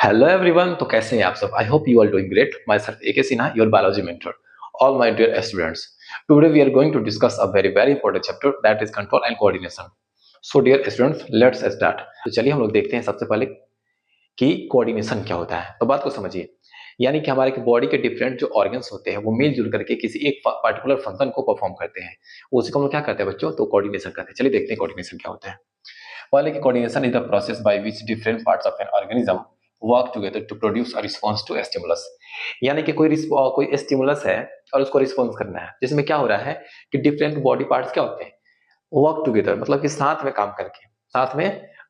Hello everyone. तो कैसे हैं आप सब? I hope you are doing great. Myself AK Sinha, your biology mentor. All my dear students, today we are going to discuss a very important chapter, that is control and coordination. So dear students, let's start. तो चलिए हम लोग देखते हैं सबसे पहले कि coordination क्या होता है। तो बात को समझिए, यानी कि हमारे बॉडी के डिफरेंट जो ऑर्गन्स होते हैं वो मिलजुल करके किसी एक पर्टिकुलर फंक्शन को परफॉर्म करते हैं। उसी को हम लोग क्या कहते हैं बच्चों? तो कोऑर्डिनेशन कहते हैं। चलिए देखते हैं कोऑर्डिनेशन क्या होता है। पहले कि coordination is the process by which different parts of an organism work together to produce a response to stimulus. यानी कि कोई स्टिमुलस है और उसको रिस्पांस करना है, जिसमें क्या हो रहा है कि डिफरेंट बॉडी पार्ट्स क्या होते हैं, वर्क टुगेदर, मतलब कि साथ में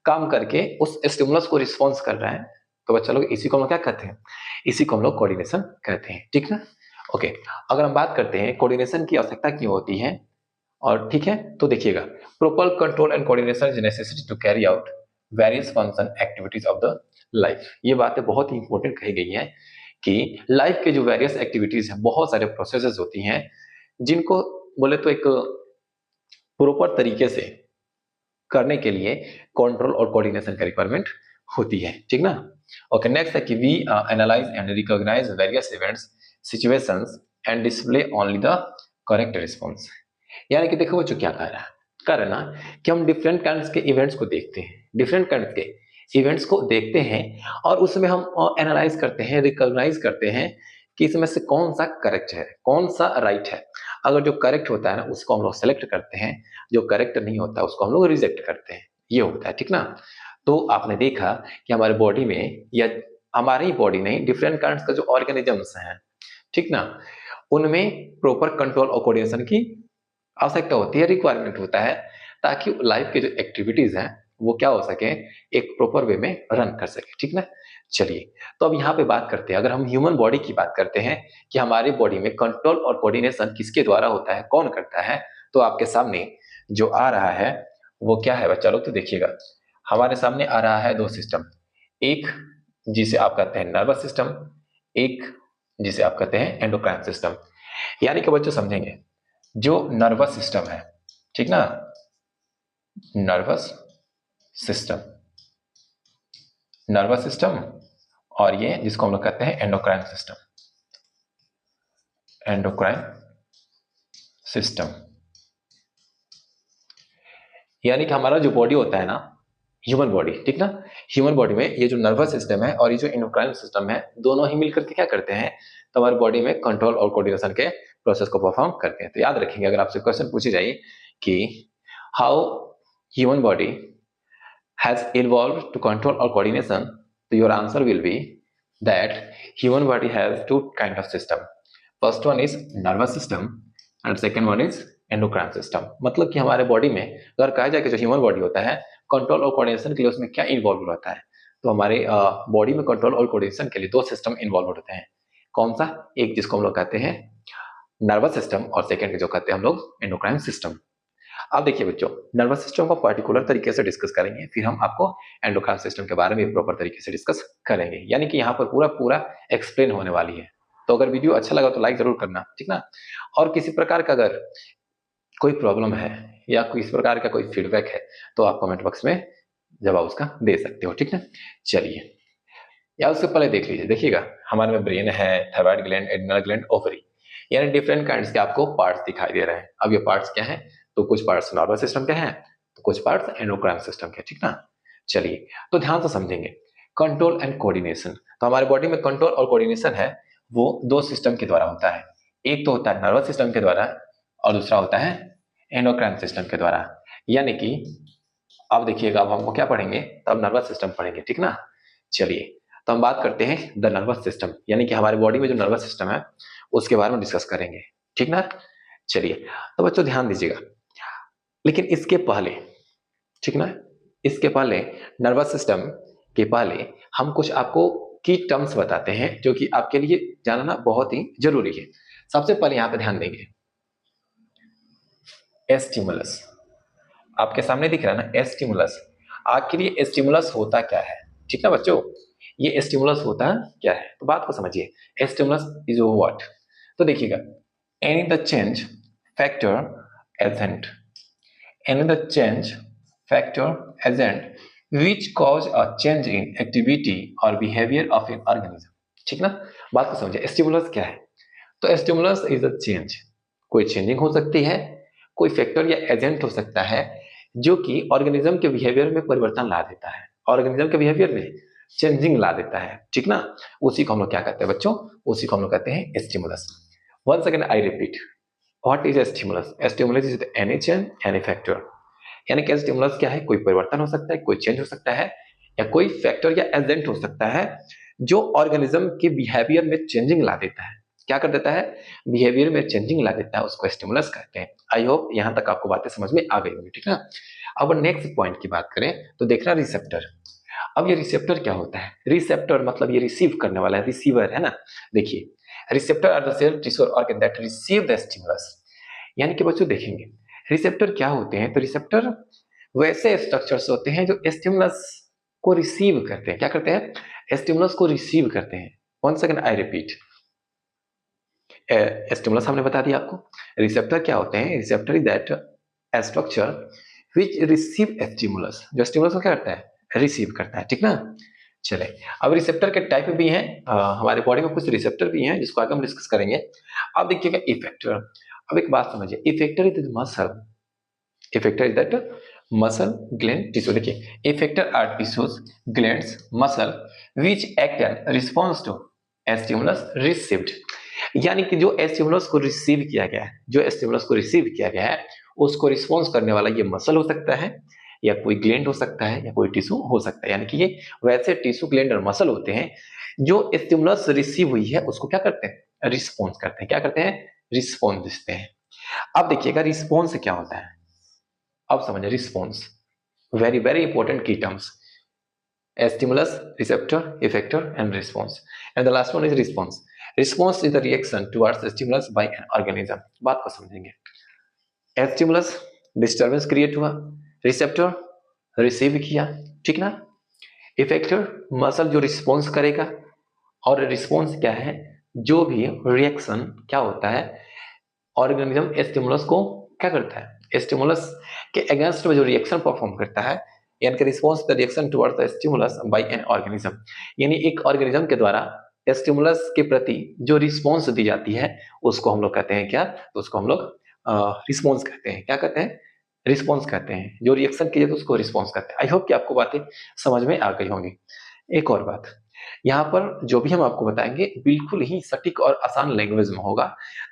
काम करके उस स्टिमुलस को रिस्पांस कर रहा है। तो बच्चा लोग इसी को हम लोग क्या कहते हैं? इसी को हम लोग कोऑर्डिनेशन कहते हैं। ठीक ना? ओके। अगर हम बात करते हैं कोऑर्डिनेशन की आवश्यकता क्यों होती है, और ठीक है, तो देखिएगा, proper control and coordination is necessary to carry out various function activities of the life. ये बातें बहुत ही इंपॉर्टेंट कही गई हैं कि लाइफ के जो वेरियस एक्टिविटीज हैं, बहुत सारे प्रोसेसेस होती हैं जिनको बोले तो एक प्रॉपर तरीके से करने के लिए कंट्रोल और कोऑर्डिनेशन का रिक्वायरमेंट होती है। ठीक ना? ओके, नेक्स्ट है कि we analyse and recognise various events, situations and display only the correct response. यानी कि देखो बच्चों, क्या कह रहा है ना कि हम डिफरेंट काइंड्स के इवेंट्स को देखते हैं, डिफरेंट काइंड्स के इवेंट्स को देखते हैं और उसमें हम एनालाइज करते हैं, रिकॉग्नाइज करते हैं कि इसमें से कौन सा करेक्ट है, कौन सा राइट है। अगर जो करेक्ट होता है ना उसको हम लोग सेलेक्ट करते हैं, जो करेक्ट नहीं होता उसको हम लोग रिजेक्ट करते हैं। ये होता है। ठीक ना? तो आपने देखा कि हमारे बॉडी में, या हमारी ही बॉडी नहीं, डिफरेंट काइंड्स का जो ऑर्गेनिजम्स हैं, ठीक ना, उनमें प्रॉपर कंट्रोल और कोऑर्डिनेशन की आवश्यकता होती है, रिक्वायरमेंट होता है, ताकि लाइफ के जो एक्टिविटीज हैं वो क्या हो सके, एक प्रॉपर वे में रन कर सके। ठीक ना? चलिए, तो अब यहाँ पे बात करते हैं, अगर हम ह्यूमन बॉडी की बात करते हैं कि हमारी बॉडी में कंट्रोल और कोऑर्डिनेशन किसके द्वारा होता है, कौन करता है, तो आपके सामने जो आ रहा है वो क्या है बच्चा लोग? तो देखिएगा, हमारे सामने आ रहा है दो सिस्टम, एक जिसे आप कहते हैं नर्वस सिस्टम, एक जिसे आप कहते हैं एंडोक्राइन सिस्टम। यानी कि बच्चों समझेंगे, जो नर्वस सिस्टम है, ठीक ना, नर्वस सिस्टम, नर्वस सिस्टम, और ये जिसको हम लोग कहते हैं एंडोक्राइन सिस्टम, एंडोक्राइन सिस्टम। यानी कि हमारा जो बॉडी होता है ना, ह्यूमन बॉडी, ठीक ना, ह्यूमन बॉडी में ये जो नर्वस सिस्टम है और ये जो एंडोक्राइन सिस्टम है, दोनों ही मिलकर के क्या करते हैं, तो हमारी बॉडी में कंट्रोल और कोऑर्डिनेशन के प्रोसेस को परफॉर्म करते हैं। तो याद रखेंगे, अगर आपसे क्वेश्चन पूछी जाए कि how human body has evolved to control or coordination, so your answer will be that human body has two kind of system. First one is nervous system and second one is endocrine system. मतलब कि हमारे body में अगर कहा जाए कि जो human body होता है, कंट्रोल और कोऑर्डिनेशन के लिए उसमें क्या इन्वॉल्व रहता है, तो हमारे बॉडी में कंट्रोल और कोऑर्डिनेशन के लिए दो सिस्टम इन्वॉल्व होते हैं। कौन सा? एक जिसको हम लोग कहते हैं नर्वस सिस्टम और सेकेंड जो कहते हैं हम लोग एंडोक्राइन सिस्टम। अब देखिए बच्चों, नर्वस सिस्टम को पर्टिकुलर तरीके से डिस्कस करेंगे, फिर हम आपको एंडोक्राइन सिस्टम के बारे में प्रॉपर तरीके से डिस्कस करेंगे। यानी कि यहाँ पर पूरा पूरा एक्सप्लेन होने वाली है। तो अगर वीडियो अच्छा लगा तो लाइक जरूर करना, ठीक ना? और किसी प्रकार का अगर कोई प्रॉब्लम है या किसी प्रकार का कोई फीडबैक है तो आप कमेंट बॉक्स में जवाब उसका दे सकते हो, ठीक ना? चलिए, या उससे पहले देख लीजिए, देखिएगा, हमारे में ब्रेन है, thyroid gland, adrenal gland, ovary, यानी डिफरेंट काइंड्स के आपको पार्ट्स दिखाई दे रहे हैं। अब ये पार्ट्स क्या हैं? तो कुछ पार्ट्स नर्वस सिस्टम के हैं, तो कुछ पार्ट्स एंडोक्राइन सिस्टम के, ठीक ना? चलिए, तो ध्यान से समझेंगे, कंट्रोल एंड कोऑर्डिनेशन। तो हमारे बॉडी में कंट्रोल और कोऑर्डिनेशन है वो दो सिस्टम के द्वारा होता है। एक तो होता है नर्वस सिस्टम के द्वारा और दूसरा होता है एंडोक्राइन सिस्टम के द्वारा। यानी कि अब देखिएगा, अब हमको क्या पढ़ेंगे, तब नर्वस सिस्टम पढ़ेंगे, ठीक ना? चलिए, तो हम बात करते हैं द नर्वस सिस्टम, यानी कि हमारे बॉडी में जो नर्वस सिस्टम है उसके बारे में डिस्कस करेंगे, ठीक ना? चलिए, तो बच्चों ध्यान दीजिएगा, लेकिन इसके पहले, ठीक ना, इसके पहले नर्वस सिस्टम के पहले हम कुछ आपको की टर्म्स बताते हैं जो कि आपके लिए जानना बहुत ही जरूरी है। सबसे पहले यहाँ पे ध्यान देंगे, एस्टिमुलस, आपके सामने दिख रहा है ना एस्टिमुलस। आखिर ये स्टिमुलस होता क्या है, ठीक है बच्चों? ये स्टिमुलस होता क्या है, तो बात को समझिए। Stimulus is what? तो देखिएगा, any the change factor agent, any the change factor agent which cause a change in activity और बिहेवियर ऑफ एन ऑर्गेनिज्म। ठीक ना, बात को समझे। स्टिमुलस क्या है? तो स्टिमुलस इज अ चेंज, कोई चेंजिंग हो सकती है, कोई फैक्टर या एजेंट हो सकता है जो कि ऑर्गेनिज्म के बिहेवियर में परिवर्तन ला देता है, ऑर्गेनिज्म के बिहेवियर में चेंजिंग ला देता है। ठीक ना, उसी को हम लोग क्या कहते हैं बच्चों? उसी को हम लोग कहते हैं stimulus. Once again I repeat, what is a stimulus? A stimulus is any change, any factor। यानी कि स्टिमुलस क्या है? कोई परिवर्तन हो सकता है, कोई चेंज हो सकता है, या कोई फैक्टर या एजेंट हो सकता है जो ऑर्गेनिज्म के बिहेवियर में चेंजिंग ला देता है। क्या कर देता है? बिहेवियर में चेंजिंग ला देता है, उसको स्टिमुलस कहते हैं। आई होप यहां तक आपको बातें समझ में आ गई होंगी। ठीक है, अब नेक्स्ट पॉइंट की बात करें तो देखना रिसेप्टर। अब ये रिसेप्टर क्या होता है? रिसेप्टर मतलब ये रिसीव करने वाला है, रिसीवर है ना। देखिए, receptor are the cell tissue organ that receive the stimulus. यानी कि बच्चों देखेंगे रिसेप्टर क्या होते हैं, तो रिसेप्टर वैसे स्ट्रक्चर्स होते हैं जो स्टिमुलस को रिसीव करते हैं। क्या करते हैं? स्टिमुलस को रिसीव करते हैं। One second I repeat, stimulus हमने बता दिया आपको। रिसेप्टर क्या होते हैं? Receptor is that structure which receive stimulus, जो स्टिमुलस को क्या करता है? रिसीव करता है। ठीक ना, चले अब रिसेप्टर के टाइप भी हैं, हमारे बॉडी में कुछ रिसेप्टर भी हैं जिसको आगे हम डिस्कस करेंगे। अब देखिएगा इफेक्टर। अब एक बात समझिए, effector is muscle, effector is that muscle gland tissue. देखिए, effector are tissues glands muscle which act and response to stimulus received. यानी कि जो स्टिमुलस को रिसीव किया गया है, जो स्टिमुलस को रिसीव किया गया है उसको रिस्पॉन्स करने वाला ये मसल हो सकता है, या कोई ग्लैंड हो सकता है, या कोई टिश्यू हो सकता है। यानी कि ये वैसे टिश्यू ग्लैंड और मसल होते हैं जो स्टिमुलस रिसीव हुई है उसको क्या करते हैं? रिस्पॉन्स करते हैं। क्या करते हैं? रिस्पॉन्स देते हैं। अब देखिएगा रिस्पॉन्स क्या होता है, अब समझिए रिस्पॉन्स, वेरी वेरी इंपॉर्टेंट की terms, stimulus, receptor, effector and response, and the last one is response। response is the reaction towards the stimulus by an organism। बात को समझेंगे, stimulus डिस्टर्बेंस क्रिएट हुआ, रिसेप्टर रिसीव किया, ठीक ना, effector muscle जो response करेगा, और रिस्पॉन्स क्या है? जो भी रिएक्शन क्या होता है, ऑर्गेनिज्म स्टिमुलस को क्या करता है? स्टिमुलस के अगेंस्ट में जो रिएक्शन परफॉर्म करता है, यानी कि response the reaction towards the stimulus by an organism. यानी एक ऑर्गेनिज्म के द्वारा स्टिमुलस के प्रति जो रिस्पॉन्स दी जाती है उसको हम लोग कहते हैं क्या? तो उसको हम लोग रिस्पॉन्स कहते हैं। क्या कहते हैं? रिस्पॉन्स कहते हैं। जो रिएक्शन की जाती है उसको रिस्पॉन्स कहते हैं। आई होप कि आपको बातें समझ में आ गई होंगी। एक और बात, यहाँ पर जो भी हम आपको बताएंगे बिल्कुल ही सटीक और आसान लैंग्वेज में होगा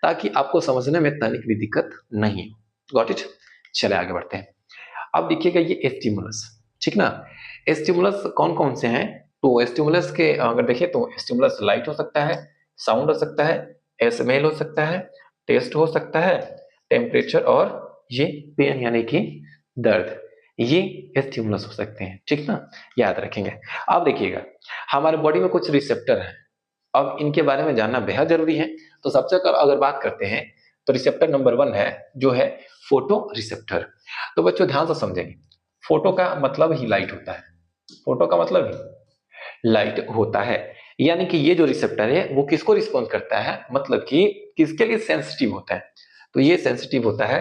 ताकि आपको समझने में तनिक भी दिक्कत नहीं हो। Got it? चले आगे बढ़ते हैं। अब देखिएगा ये स्टिमुलस, ठीक ना। स्टिमुलस कौन कौन से हैं? तो स्टिमुलस के अगर देखें तो स्टिमुलस लाइट हो सकता है, साउंड हो सकता है, स्मेल हो सकता है, टेस्ट हो सकता है, टेम्परेचर, और ये पेन यानी कि दर्द, ये स्टिमुलस हो सकते हैं। ठीक ना, याद रखेंगे। अब देखिएगा हमारे बॉडी में कुछ रिसेप्टर हैं, अब इनके बारे में जानना बेहद जरूरी है। तो सबसे अगर बात करते हैं तो रिसेप्टर नंबर 1 है जो है फोटो रिसेप्टर। तो बच्चों ध्यान से समझेंगे, फोटो का मतलब ही लाइट होता है, फोटो का मतलब ही लाइट होता है। यानी कि ये जो रिसेप्टर है वो किसको रिस्पॉन्स करता है, मतलब कि किसके लिए सेंसिटिव होता है? तो ये सेंसिटिव होता है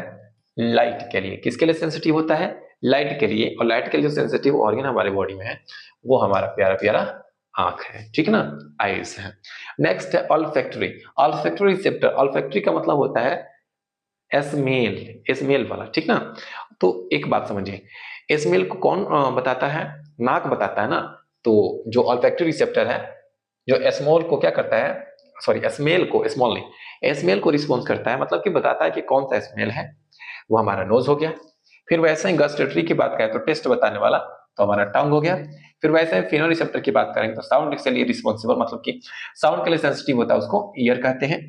लाइट के लिए। किसके लिए सेंसिटिव होता है? लाइट के लिए। और लाइट के लिए जो सेंसिटिव ऑर्गन हमारे बॉडी में है वो हमारा प्यारा प्यारा आंख है, ठीक ना, आईज है। नेक्स्ट है ऑल्फैक्टरी। ऑल्फैक्टरी रिसेप्टर, ऑल्फैक्टरी का मतलब होता है स्मेल, स्मेल वाला, ठीक ना। तो एक बात समझिए, स्मेल को कौन बताता है? नाक बताता है ना। तो जो ऑल्फैक्टरी रिसेप्टर है जो स्मॉल को क्या करता है, सॉरी स्मेल को, स्मॉल नहीं, स्मेल को रिस्पॉन्स करता है, मतलब कि बताता है कि कौन सा स्मेल है, वो हमारा नोज हो गया। फिर वैसे ही गस्टटरी की बात करें तो टेस्ट बताने वाला तो हमारा टंग हो गया। फिर वैसे ही फिनो रिसेप्टर की बात करेंगे तो साउंड के लिए रिस्पॉन्सिबल, मतलब कि साउंड के लिए सेंसिटिव होता है, उसको ईयर कहते हैं।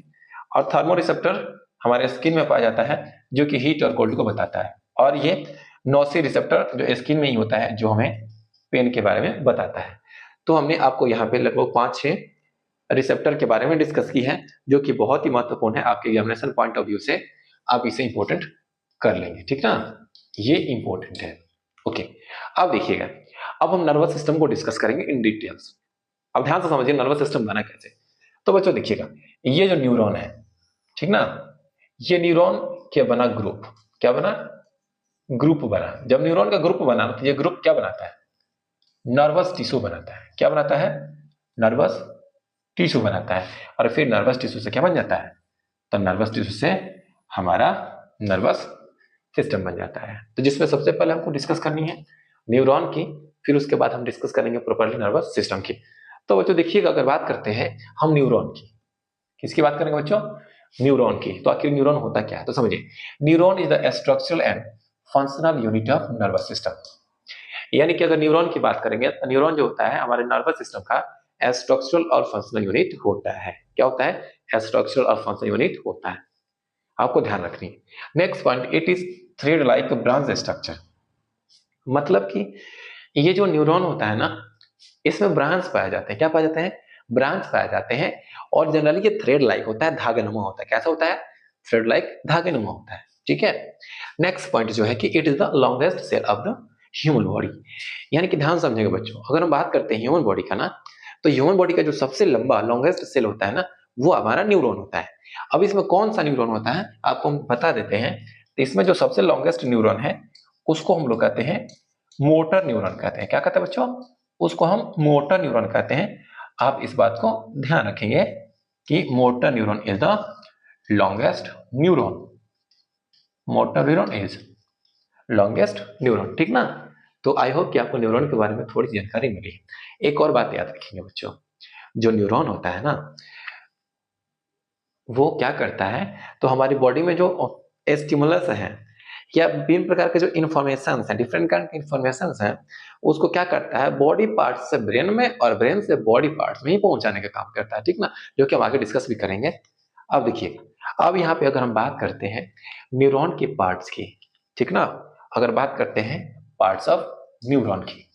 और थर्मो रिसेप्टर हमारे स्किन में पाया जाता है जो कि हीट और कोल्ड को बताता है। और ये नोसी रिसेप्टर जो स्किन में ही होता है जो हमें पेन के बारे में बताता है। तो हमने आपको यहाँ पे लगभग 5-6 रिसेप्टर के बारे में डिस्कस की है जो कि बहुत ही महत्वपूर्ण है आपके एग्जामिनेशन पॉइंट ऑफ व्यू से, आप इसे इंपॉर्टेंट कर लेंगे, ठीक ना, ये इंपॉर्टेंट है। ओके, अब देखिएगा, अब हम नर्वस सिस्टम को डिस्कस करेंगे इन डिटेल्स। अब ध्यान से समझिए नर्वस सिस्टम बना कैसे। तो बच्चों देखिएगा, ये जो न्यूरॉन है, ठीक ना, ये न्यूरॉन क्या बना? ग्रुप। क्या बना? ग्रुप बना। जब न्यूरॉन का ग्रुप बना तो ये ग्रुप क्या बनाता है? नर्वस टिश्यू बनाता है। क्या बनाता है? नर्वस टिश्यू बनाता है। और फिर नर्वस टिश्यू से क्या बन जाता है? तो नर्वस टिश्यू से हमारा नर्वस सिस्टम बन जाता है। तो जिसमें सबसे पहले हमको डिस्कस करनी है न्यूरॉन की, फिर उसके बाद हम डिस्कस करेंगे प्रॉपर्ली नर्वस सिस्टम की। तो बच्चों देखिएगा, अगर बात करते हैं हम न्यूरॉन की, किसकी बात करेंगे बच्चों? न्यूरॉन की। तो आखिर न्यूरॉन होता क्या है? तो समझिए, neuron is the structural and functional unit of nervous system. यानी कि अगर न्यूरॉन की बात करेंगे तो न्यूरॉन जो होता है हमारे नर्वस सिस्टम का स्ट्रक्चरल और फंक्शनल यूनिट होता है। क्या होता है? स्ट्रक्चरल और फंक्शनल यूनिट होता है। आपको ध्यान रखनी है। Next point, it is thread like branch structure. मतलब कि ये जो न्यूरॉन होता है ना, इसमें ब्रांच पाए जाते हैं। क्या पाए जाते हैं? ब्रांच पाए जाते हैं। और जनरली ये थ्रेड लाइक होता है, धागानुमा होता है। कैसा होता है? थ्रेड लाइक, धागानुमा होता है। ठीक है। नेक्स्ट पॉइंट जो है कि it is the longest cell of the human body. यानी कि ध्यान समझेंगे बच्चों, अगर हम बात करते हैं ह्यूमन बॉडी का ना, तो ह्यूमन बॉडी का जो सबसे लंबा लॉन्गेस्ट सेल होता है ना, वो हमारा न्यूरॉन होता है। अब इसमें कौन सा न्यूरॉन होता है आपको हम बता देते हैं। तो इसमें जो सबसे लॉन्गेस्ट न्यूरॉन है उसको हम लोग कहते हैं मोटर न्यूरॉन कहते हैं। क्या कहते हैं बच्चों? उसको हम मोटर न्यूरॉन कहते हैं। आप इस बात को ध्यान रखेंगे कि motor neuron is the longest neuron. Motor neuron is longest neuron. ठीक ना? तो आई होप कि आपको न्यूरॉन के बारे में थोड़ी जानकारी मिली। एक और बात याद रखेंगे बच्चों, जो न्यूरॉन होता है ना, वो क्या करता है, तो हमारी बॉडी में जो स्टिमुलस है या विभिन्न प्रकार के जो इन्फॉर्मेशन है, डिफरेंट काइंड के इन्फॉर्मेशन है, उसको क्या करता है, बॉडी पार्ट से ब्रेन में और ब्रेन से बॉडी पार्ट्स में ही पहुंचाने का काम करता है। ठीक ना? जो कि हम आगे डिस्कस भी करेंगे। अब देखिए, अब यहाँ पे अगर हम बात करते हैं न्यूरॉन के पार्ट्स की, ठीक ना, अगर बात करते हैं पार्ट्स ऑफ न्यूरॉन की,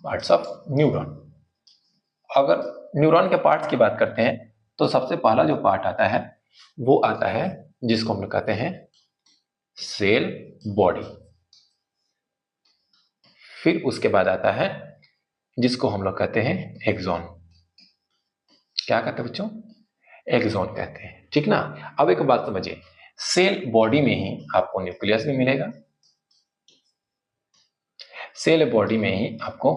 पार्ट्स ऑफ न्यूरॉन, अगर न्यूरॉन के पार्ट्स की बात करते हैं तो सबसे पहला जो पार्ट आता है वो आता है जिसको हम लोग कहते हैं सेल बॉडी। फिर उसके बाद आता है जिसको हम लोग कहते हैं एक्सॉन। क्या कहते हैं बच्चों? एक्सॉन कहते हैं। ठीक ना? अब एक बात समझिए, सेल बॉडी में ही आपको न्यूक्लियस भी मिलेगा, सेल बॉडी में ही आपको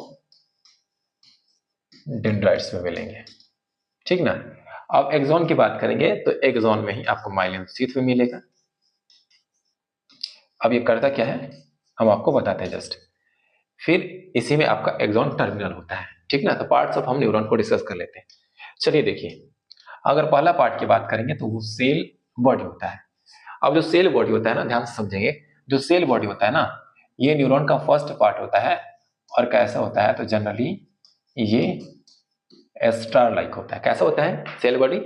डेंड्राइट्स भी मिलेंगे। ठीक ना? अब एक्सॉन की बात करेंगे तो एक्सॉन में ही आपको माइलिन शीथ भी मिलेगा। अब ये करता क्या है हम आपको बताते हैं जस्ट। फिर इसी में आपका एक्सॉन टर्मिनल होता है। ठीक ना? तो पार्ट्स ऑफ हम न्यूरॉन को डिस्कस कर लेते हैं। चलिए देखिए, अगर पहला पार्ट की बात करेंगे तो वो सेल बॉडी होता है। अब जो सेल बॉडी होता है ना, ध्यान से समझेंगे, जो सेल बॉडी होता है ना, ये न्यूरॉन का फर्स्ट पार्ट होता है। और कैसा होता है, तो जनरली ये स्टार लाइक होता है। कैसा होता है सेल बॉडी?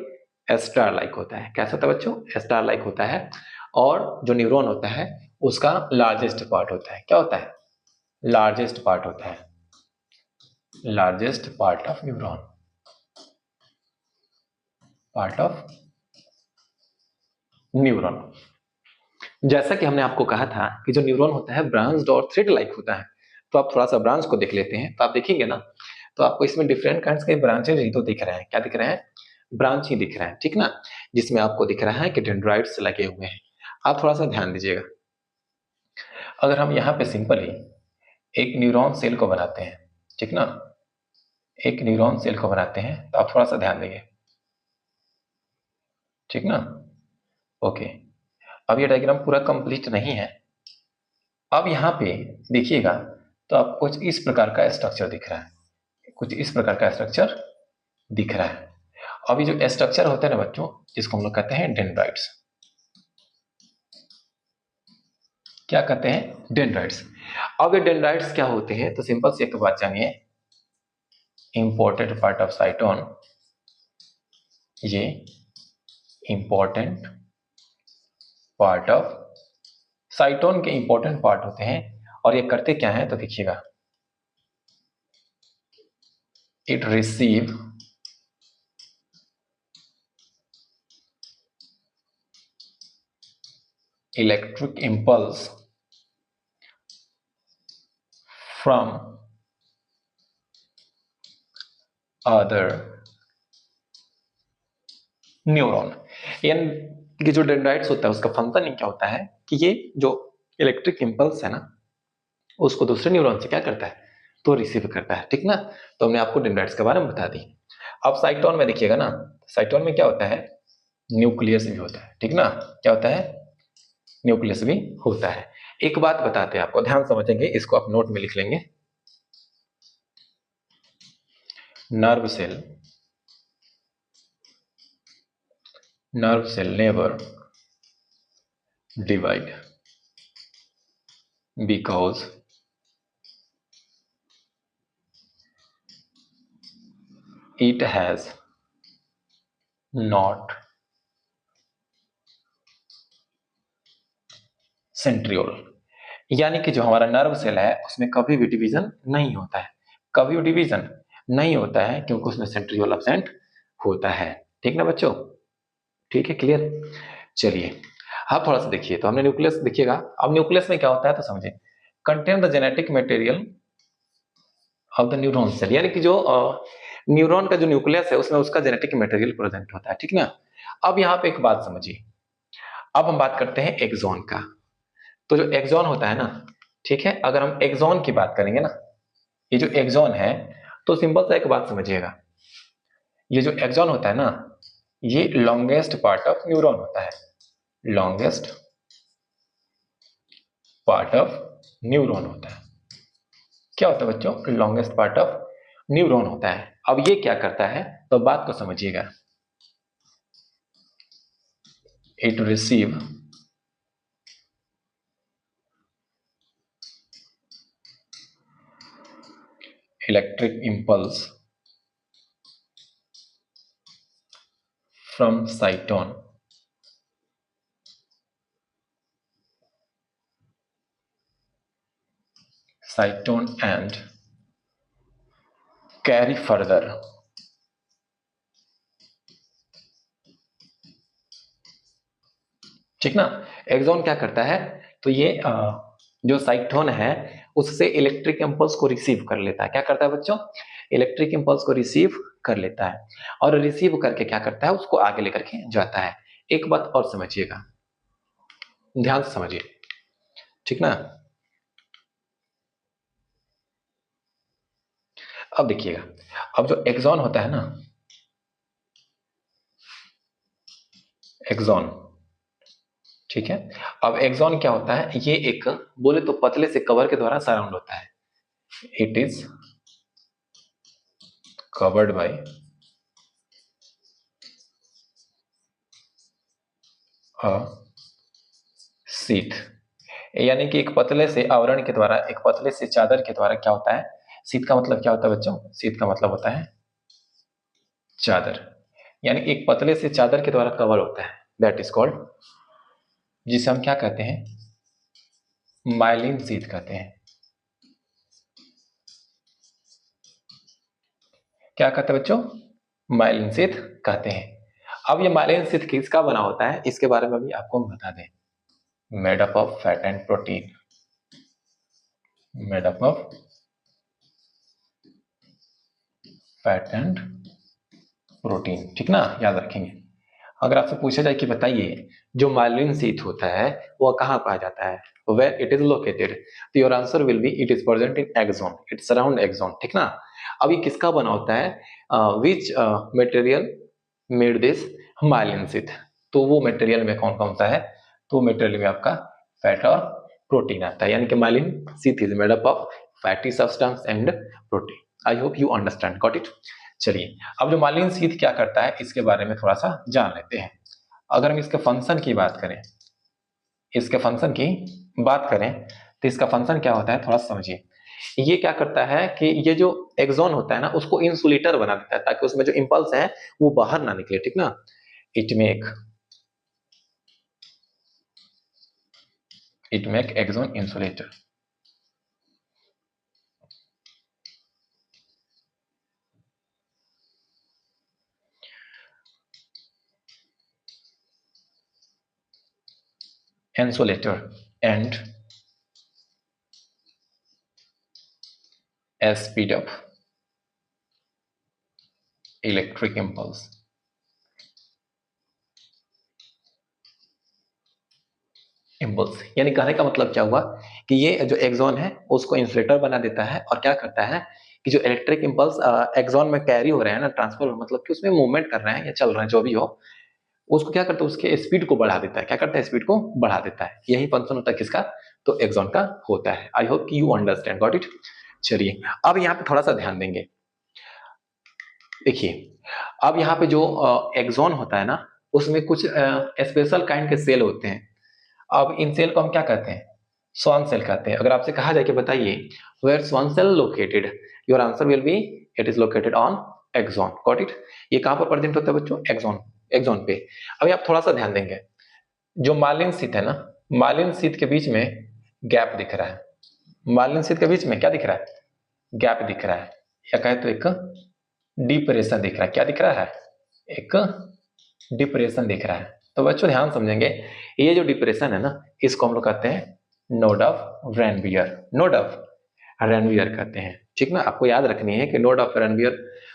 स्टार लाइक होता है। कैसा होता है बच्चों? स्टार लाइक होता है। और जो न्यूरॉन होता है उसका लार्जेस्ट पार्ट होता है। क्या होता है? लार्जेस्ट पार्ट होता है, largest part of neuron, part of neuron. जैसा कि हमने आपको कहा था कि जो न्यूरॉन होता है ब्रांच्ड और थ्रेड लाइक होता है। तो आप थोड़ा सा ब्रांच को देख लेते हैं तो आप देखेंगे ना, तो आपको इसमें डिफरेंट काइंड्स के ब्रांचेज ही तो दिख रहे हैं। क्या दिख रहे हैं? ब्रांच ही दिख रहे हैं। ठीक ना? जिसमें आपको दिख रहा है कि डेंड्राइट्स लगे हुए हैं। आप थोड़ा सा ध्यान दीजिएगा, अगर हम यहाँ पे सिंपली एक न्यूरॉन सेल को बनाते हैं, ठीक ना, एक न्यूरॉन सेल को बनाते हैं तो आप थोड़ा सा ध्यान देंगे। ठीक ना? ओके, अब ये डायग्राम पूरा कंप्लीट नहीं है। अब यहाँ पे देखिएगा तो आपको कुछ इस प्रकार का स्ट्रक्चर दिख रहा है, कुछ इस प्रकार का स्ट्रक्चर दिख रहा है। अब ये जो स्ट्रक्चर होता है ना बच्चों, जिसको हम लोग कहते हैं डेंड्राइट्स। क्या कहते हैं? डेंड्राइट्स। अब ये डेंड्राइट्स क्या होते हैं, तो सिंपल सी एक बात जानिए, इंपॉर्टेंट पार्ट ऑफ साइटोन, ये इंपॉर्टेंट पार्ट ऑफ साइटोन के इंपॉर्टेंट पार्ट होते हैं। और ये करते क्या है तो देखिएगा, it receive electric impulse from other neuron. यानी कि जो डेंड्राइट्स होता है उसका फंक्शन क्या होता है कि ये जो इलेक्ट्रिक इम्पल्स है ना, उसको दूसरे न्यूरॉन से क्या करता है, तो रिसीव करता है, ठीक ना। तो हमने आपको डेंड्राइट्स के बारे में बता दी। अब साइटोन में देखिएगा ना, साइटोन में क्या होता है, न्यूक्लियस भी होता है, ठीक ना। क्या होता है, न्यूक्लियस भी होता है। एक बात बताते हैं आपको, ध्यान समझेंगे, इसको आप नोट में लिख लेंगे। Nerve cell never divide because it has not centriole. यानी कि जो हमारा नर्व सेल है उसमें कभी भी डिवीजन नहीं होता है, कभी भी डिवीजन नहीं होता है, क्योंकि उसमें सेंट्रियोल एब्सेंट होता है, ठीक ना बच्चों। ठीक है, क्लियर। चलिए आप थोड़ा सा देखिए, तो हमने न्यूक्लियस देखिएगा। अब न्यूक्लियस में क्या होता है तो समझे, contain the genetic material of the neuron cell, यानी कि जो न्यूरॉन का जो न्यूक्लियस है उसमें उसका जेनेटिक मटेरियल प्रेजेंट होता है, ठीक ना। अब यहाँ पे एक बात समझिए, अब हम बात करते हैं एक्सॉन का। तो जो एक्सॉन होता है ना, ठीक है, अगर हम एक्सॉन की बात करेंगे ना, ये जो एक्सॉन है, तो सिंपल सा एक बात समझिएगा, ये जो एक्सॉन होता है ना, ये लॉन्गेस्ट पार्ट ऑफ न्यूरॉन होता है, लॉन्गेस्ट पार्ट ऑफ न्यूरॉन होता है। क्या होता है बच्चों, लॉन्गेस्ट पार्ट ऑफ न्यूरॉन होता है। अब ये क्या करता है, तो बात को समझिएगा, it receive electric impulse from cytone and carry further, ठीक ना। एक्सॉन क्या करता है, तो ये जो साइटोन है उससे इलेक्ट्रिक इंपल्स को रिसीव कर लेता है। क्या करता है बच्चों, इलेक्ट्रिक इंपल्स को रिसीव कर लेता है, और रिसीव करके क्या करता है, उसको आगे लेकर के जाता है। एक बात और समझिएगा, ध्यान से समझिए, ठीक ना। अब देखिएगा, अब जो एक्सॉन होता है ना, एक्सॉन, ठीक है। अब एक्सॉन क्या होता है, ये एक बोले तो पतले से कवर के द्वारा सराउंड होता है, it is covered by a sheath, यानी कि एक पतले से आवरण के द्वारा, एक पतले से चादर के द्वारा क्या होता है, शीत का मतलब क्या होता है बच्चों, शीत का मतलब होता है चादर, यानी एक पतले से चादर के द्वारा कवर होता है, दैट इज कॉल्ड, जिसे हम क्या कहते हैं, माइलिन शीत कहते हैं। क्या कहते हैं बच्चों, माइलिन शीत कहते हैं। अब ये माइलिन शीत किसका बना होता है, इसके बारे में भी आपको हम बता दें, made up of fat and protein, made up of fat and protein, ठीक ना, याद रखेंगे। अगर आपसे पूछा जाए कि बताइए जो माइलिन शीथ होता है वह कहाँ पाया जाता है, वेयर इट इज लोकेटेड, तो your answer will be it is present in axon, it's around axon, ठीक ना। अब ये किसका बना होता है, which material made this myelin sheath, तो वो मटेरियल में कौन कौन सा है, तो मटेरियल में आपका फैट और प्रोटीन आता है, यानी कि myelin sheath is made up of fatty substance and protein. I hope you understand, got it. चलिए अब जो माइलिन शीथ क्या करता है इसके बारे में थोड़ा सा जान लेते हैं। अगर हम इसके फंक्शन की बात करें, इसके फंक्शन की बात करें, तो इसका फंक्शन क्या होता है थोड़ा समझिए। ये क्या करता है कि ये जो एक्सॉन होता है ना उसको इंसुलेटर बना देता है, ताकि उसमें जो इंपल्स है वो बाहर ना निकले, ठीक ना। It make axon insulator. insulator and speed up electric impulse। Impulse यानी कहने का मतलब क्या हुआ, कि ये जो एक्सॉन है उसको इंसुलेटर बना देता है और क्या करता है कि जो इलेक्ट्रिक इंपल्स एक्सॉन में कैरी हो रहे हैं ना, ट्रांसफर मतलब कि उसमें मूवमेंट कर रहे हैं या चल रहे हैं जो भी हो, उसको क्या करता है, उसके स्पीड को बढ़ा देता है। क्या करता है? स्पीड को बढ़ा देता है। यही फंक्शन होता है किसका? तो एक्सॉन का होता है। आई होप कि यू अंडरस्टैंड, गॉट इट। चलिए अब यहाँ पे थोड़ा सा ध्यान देंगे। देखिए अब यहाँ पे जो एक्सॉन होता है ना, उसमें कुछ स्पेशल काइंड के सेल होते हैं। अब इन सेल को हम क्या कहते हैं? स्वान सेल कहते हैं। अगर आपसे कहा जाए कि बताइए where Schwann cell located, your answer will be it is located on axon, got it. ये कहां पर प्रेजेंट होता है बच्चों? एक्सॉन, एक्सॉन पे। अभी आप थोड़ा सा ध्यान देंगे, जो मार्लिन शीथ है ना, मार्लिन शीथ के बीच में गैप दिख रहा है। मार्लिन शीथ के बीच में क्या दिख रहा है? गैप दिख रहा है, या कहे तो एक डिप्रेशन दिख रहा है। क्या दिख रहा है? एक डिप्रेशन दिख रहा है। तो बच्चों ध्यान समझेंगे, ये जो डिप्रेशन है ना, इसको हम लोग कहते हैं node of Ranvier. Node of Ranvier कहते हैं, ठीक ना। आपको याद रखनी है कि नोड ऑफ रेनवियर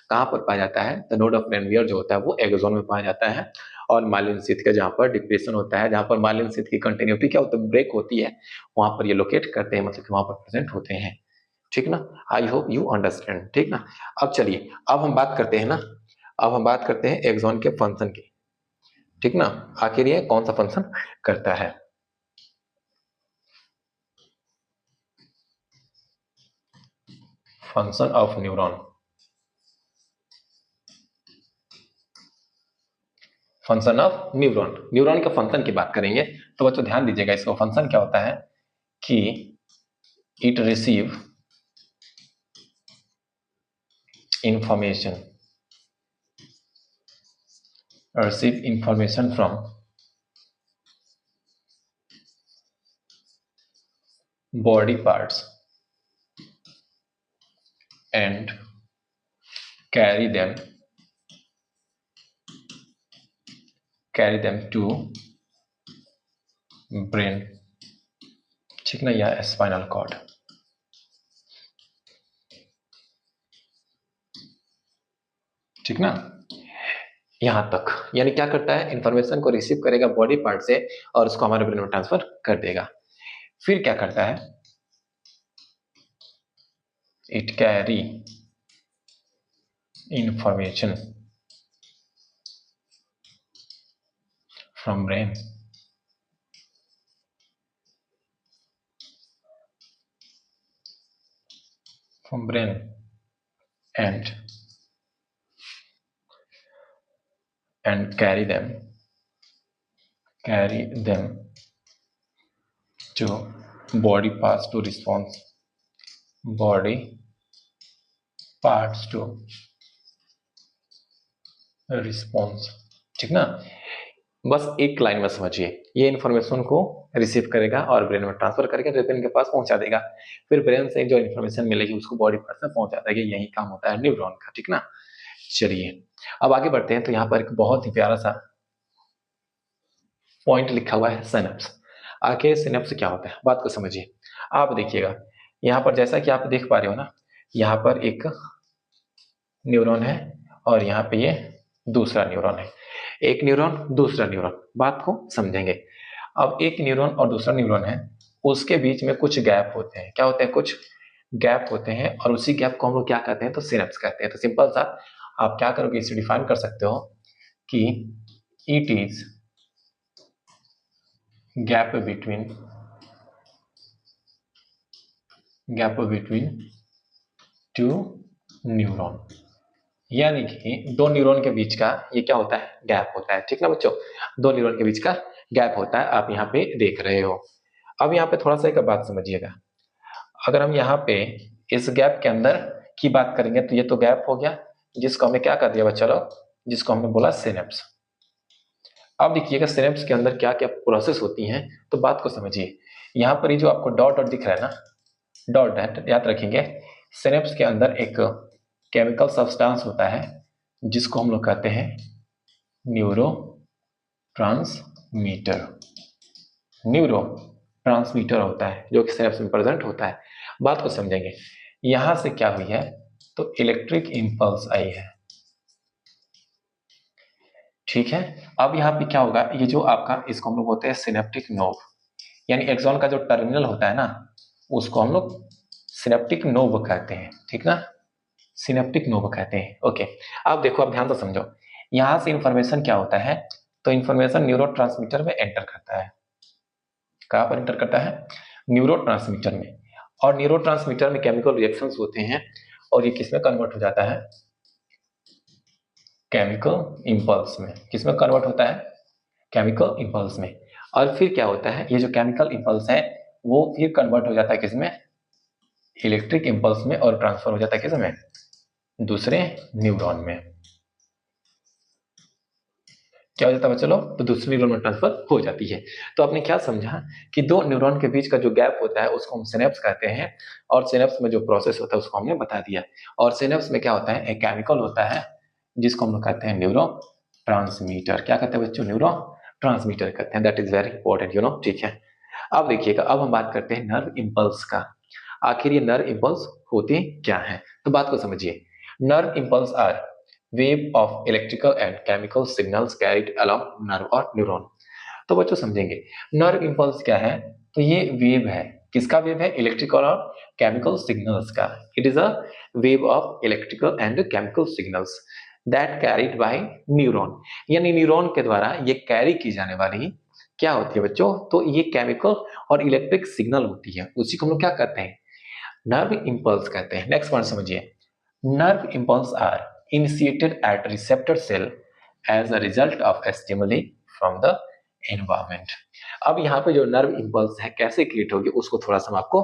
कहां पर पाया जाता है? तो नोड ऑफ रेनवियर जो होता है वो एक्सॉन में पाया जाता है। और मार्लिन शीथ का जहां पर डिप्रेशन होता है, जहां पर मार्लिन शीथ की कंटिन्यूटी क्या होता है, ब्रेक होती है, वहां पर ये लोकेट करते हैं, मतलब कि वहां पर प्रेजेंट होते हैं, ठीक ना। आई होप यू अंडरस्टैंड, ठीक ना। अब चलिए, अब हम बात करते हैं ना, अब हम बात करते हैं एक्सॉन के फंक्शन की, ठीक ना। आखिर ये कौन सा फंक्शन करता है? Function of neuron. Function of neuron, neuron के फंक्शन की बात करेंगे तो बच्चों ध्यान दीजिएगा, इसका फंक्शन क्या होता है कि it receive information, from body parts and carry them to brain, ठीक ना, या स्पाइनल कॉर्ड, ठीक ना। यहां तक, यानी क्या करता है, इंफॉर्मेशन को रिसीव करेगा बॉडी पार्ट से और उसको हमारे ब्रेन में ट्रांसफर कर देगा। फिर क्या करता है? It carry information from brain and carry them to body parts to response, body parts to response, ठीक ना। बस एक लाइन में समझिए, ये इन्फॉर्मेशन को रिसीव करेगा और ब्रेन में ट्रांसफर करके ब्रेन के पास पहुंचा देगा। फिर ब्रेन से जो इन्फॉर्मेशन मिलेगी उसको बॉडी पार्ट में पहुंचा देगा। यही काम होता है न्यूरॉन का, ठीक ना। चलिए अब आगे बढ़ते हैं। तो यहाँ पर एक बहुत ही प्यारा सा पॉइंट लिखा हुआ है, सिनेप्स। आखिर सिनेप्स क्या होता है, बात को समझिए। आप देखिएगा यहाँ पर, जैसा कि आप देख पा रहे हो ना, यहाँ पर एक न्यूरॉन है और यहाँ पे ये दूसरा न्यूरॉन है। एक न्यूरॉन दूसरा न्यूरॉन, बात को समझेंगे। अब एक न्यूरॉन और दूसरा न्यूरॉन है, उसके बीच में कुछ गैप होते हैं। क्या होते हैं? कुछ गैप होते हैं, और उसी गैप को हम लोग क्या कहते हैं? तो सिनेप्स कहते हैं। तो सिंपल सा आप क्या करोगे, इसे डिफाइन कर सकते हो कि it is gap between two neuron, यानी कि दो न्यूरॉन के बीच का ये क्या होता है? गैप होता है, ठीक ना बच्चों। दो न्यूरॉन के बीच का गैप होता है, आप यहाँ पे देख रहे हो। अब यहाँ पे थोड़ा सा एक बात समझिएगा, अगर हम यहाँ पे इस गैप के अंदर की बात करेंगे तो ये तो गैप हो गया, जिसको हमने क्या कर दिया बच्चा लोग, जिसको हमने बोला सिनेप्स। अब देखिएगा सिनेप्स के अंदर क्या क्या प्रोसेस होती हैं, तो बात को समझिए। यहाँ पर ये जो आपको डॉट डॉट दिख रहा है ना, डॉट डॉट याद रखेंगे, सिनेप्स के अंदर एक केमिकल सब्सटेंस होता है जिसको हम लोग कहते हैं न्यूरो ट्रांसमीटर। न्यूरो ट्रांसमीटर होता है जो कि सिनेप्स में प्रेजेंट होता है। बात को समझेंगे, यहां से क्या हुई है, तो इलेक्ट्रिक इंपल्स आई है, ठीक है। अब यहाँ पे क्या होगा, ये जो आपका, इसको हम लोग बोलते हैं सिनेप्टिक नोब, यानी एक्सॉन का जो टर्मिनल होता है ना, उसको हम लोग सिनेप्टिक नोव कहते हैं, ठीक ना, सिनेप्टिक नोव कहते हैं। ओके, अब देखो, अब ध्यान से समझो, यहां से इंफॉर्मेशन क्या होता है, तो इंफॉर्मेशन न्यूरोट्रांसमीटर में एंटर करता है। कहां पर एंटर करता है? न्यूरोट्रांसमीटर में। और न्यूरोट्रांसमीटर में केमिकल रिएक्शंस होते हैं और ये किसमें कन्वर्ट हो जाता है? केमिकल इंपल्स में। किसमें कन्वर्ट होता है? केमिकल इंपल्स में। और फिर क्या होता है, ये जो केमिकल इंपल्स है वो फिर कन्वर्ट हो जाता है किसमें? इलेक्ट्रिक इंपल्स में, और ट्रांसफर हो जाता है किसमें? दूसरे न्यूरॉन में। क्या हो जाता है बच्चों लोग? तो दूसरे न्यूरॉन में ट्रांसफर हो जाती है। तो आपने क्या समझा कि दो न्यूरॉन के बीच का जो गैप होता है उसको हम सिनेप्स कहते हैं, और सिनेप्स में जो प्रोसेस होता है उसको हमने बता दिया। और सिनेप्स में क्या होता है? एक केमिकल होता है जिसको हम लोग कहते हैं न्यूरो ट्रांसमीटर। क्या कहते हैं बच्चों? न्यूरो ट्रांसमीटर कहते हैं। That is very important, you know, ठीक है। अब देखिएगा, अब हम बात करते हैं नर्व इंपल्स का। आखिर ये नर्व इंपल्स होते क्या है? तो बात को समझिए। Nerve impulse are wave of electrical and chemical signals carried along nerve और न्यूरॉन। तो बच्चों समझेंगे, नर्व इंपल्स क्या है? तो ये वेव है। किसका वेव है? इलेक्ट्रिकल और केमिकल सिग्नल्स का। It is a wave of electrical and chemical signals that carried by neuron. यानी न्यूरॉन के द्वारा ये कैरी की जाने वाली क्या होती है बच्चों? तो ये केमिकल और इलेक्ट्रिक सिग्नल होती है, उसी को हम लोग क्या कहते हैं? नर्व इंपल्स कहते हैं। नेक्स्ट पॉइंट समझिए। Nerve impulse are initiated at receptor cell as a result of a stimuli from the environment। अब यहाँ पे जो नर्व इंपल्स है कैसे क्रिएट होगी उसको थोड़ा सा हम आपको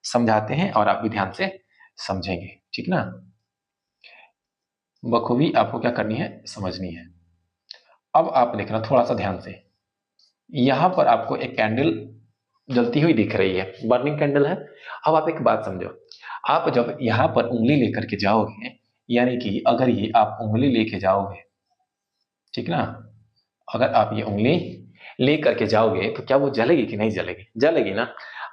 समझाते हैं और आप भी ध्यान से समझेंगे, ठीक ना। बखूबी आपको क्या करनी है? समझनी है। अब आप देखना थोड़ा सा ध्यान से, यहाँ पर आपको एक कैंडल जलती हुई दिख रही है, बर्निंग कैंडल है। अब आप एक बात समझो, आप जब यहाँ पर उंगली लेकर के जाओगे, यानी कि अगर ये आप उंगली लेके जाओगे, ठीक ना, अगर आप ये उंगली ले करके जाओगे तो क्या वो जलेगी कि नहीं जलेगी? जलेगी ना।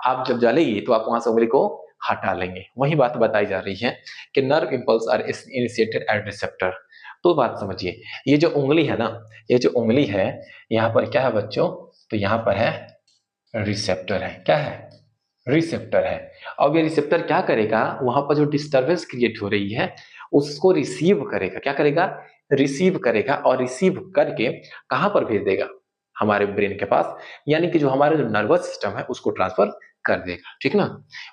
आप जब जलेगी तो आप वहां से उंगली को हटा लेंगे। वही बात बताई जा रही है कि nerve impulse are initiated at receptor. तो बात समझिए, ये जो उंगली है ना, ये जो उंगली है, यहाँ पर क्या है बच्चों? तो यहाँ पर है रिसेप्टर है। क्या है? रिसेप्टर है। अब ये रिसेप्टर क्या करेगा? वहां पर जो डिस्टरबेंस क्रिएट हो रही है उसको रिसीव करेगा। क्या करेगा? रिसीव करेगा, और रिसीव करके कहां पर भेज देगा? हमारे ब्रेन के पास, यानी कि जो हमारा जो नर्वस सिस्टम है उसको ट्रांसफर कर देगा, ठीक ना।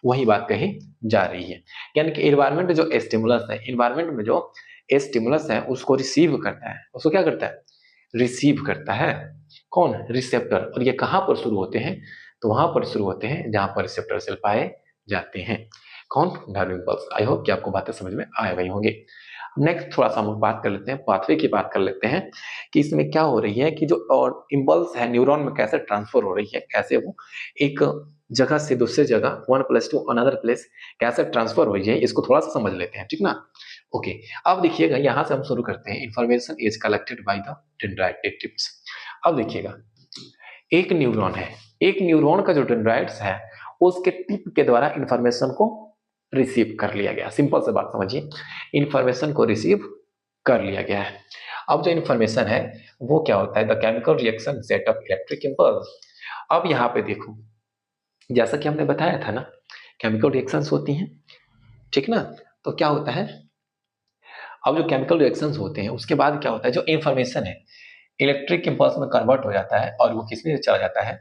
वही बात कही जा रही है। यानी कि एनवायरमेंट जो स्टिमुलस है, एनवायरमेंट में जो स्टिमुलस है उसको रिसीव करता है। उसको क्या करता है? रिसीव करता है। कौन? रिसेप्टर। और ये कहां पर शुरू होते हैं? तो वहां पर शुरू होते हैं जहां पर रिसेप्टर सेल पाए जाते हैं। कौन? Nerve impulse. आई होप कि आपको बातें समझ में आ गई होंगी। नेक्स्ट थोड़ा सा हम बात कर लेते हैं, पाथवे की बात कर लेते हैं कि इसमें क्या हो रही है कि जो और इंपल्स है न्यूरॉन में कैसे ट्रांसफर हो रही है, कैसे वो एक जगह से दूसरे जगह, one place to another place कैसे ट्रांसफर हो रही है, इसको थोड़ा सा समझ लेते हैं, ठीक ना। ओके, अब देखिएगा यहां से हम शुरू करते हैं। Information is collected by the dendritic tips. अब देखिएगा, एक न्यूरॉन है, एक न्यूरॉन का जो डेंड्राइट्स है उसके टिप के द्वारा इंफॉर्मेशन को रिसीव कर लिया गया। सिंपल से बात समझिए, इंफॉर्मेशन को रिसीव कर लिया गया है। अब जो इंफॉर्मेशन है वो क्या होता है? The chemical reaction set of electric impulse. अब यहाँ पे देखो, जैसा कि हमने बताया था ना, केमिकल रिएक्शंस होती हैं, ठीक ना। तो क्या होता है, अब जो केमिकल रिएक्शंस होते हैं उसके बाद क्या होता है, जो इंफॉर्मेशन है इलेक्ट्रिक इंपल्स में कन्वर्ट हो जाता है, और वो किसमें चला जाता है?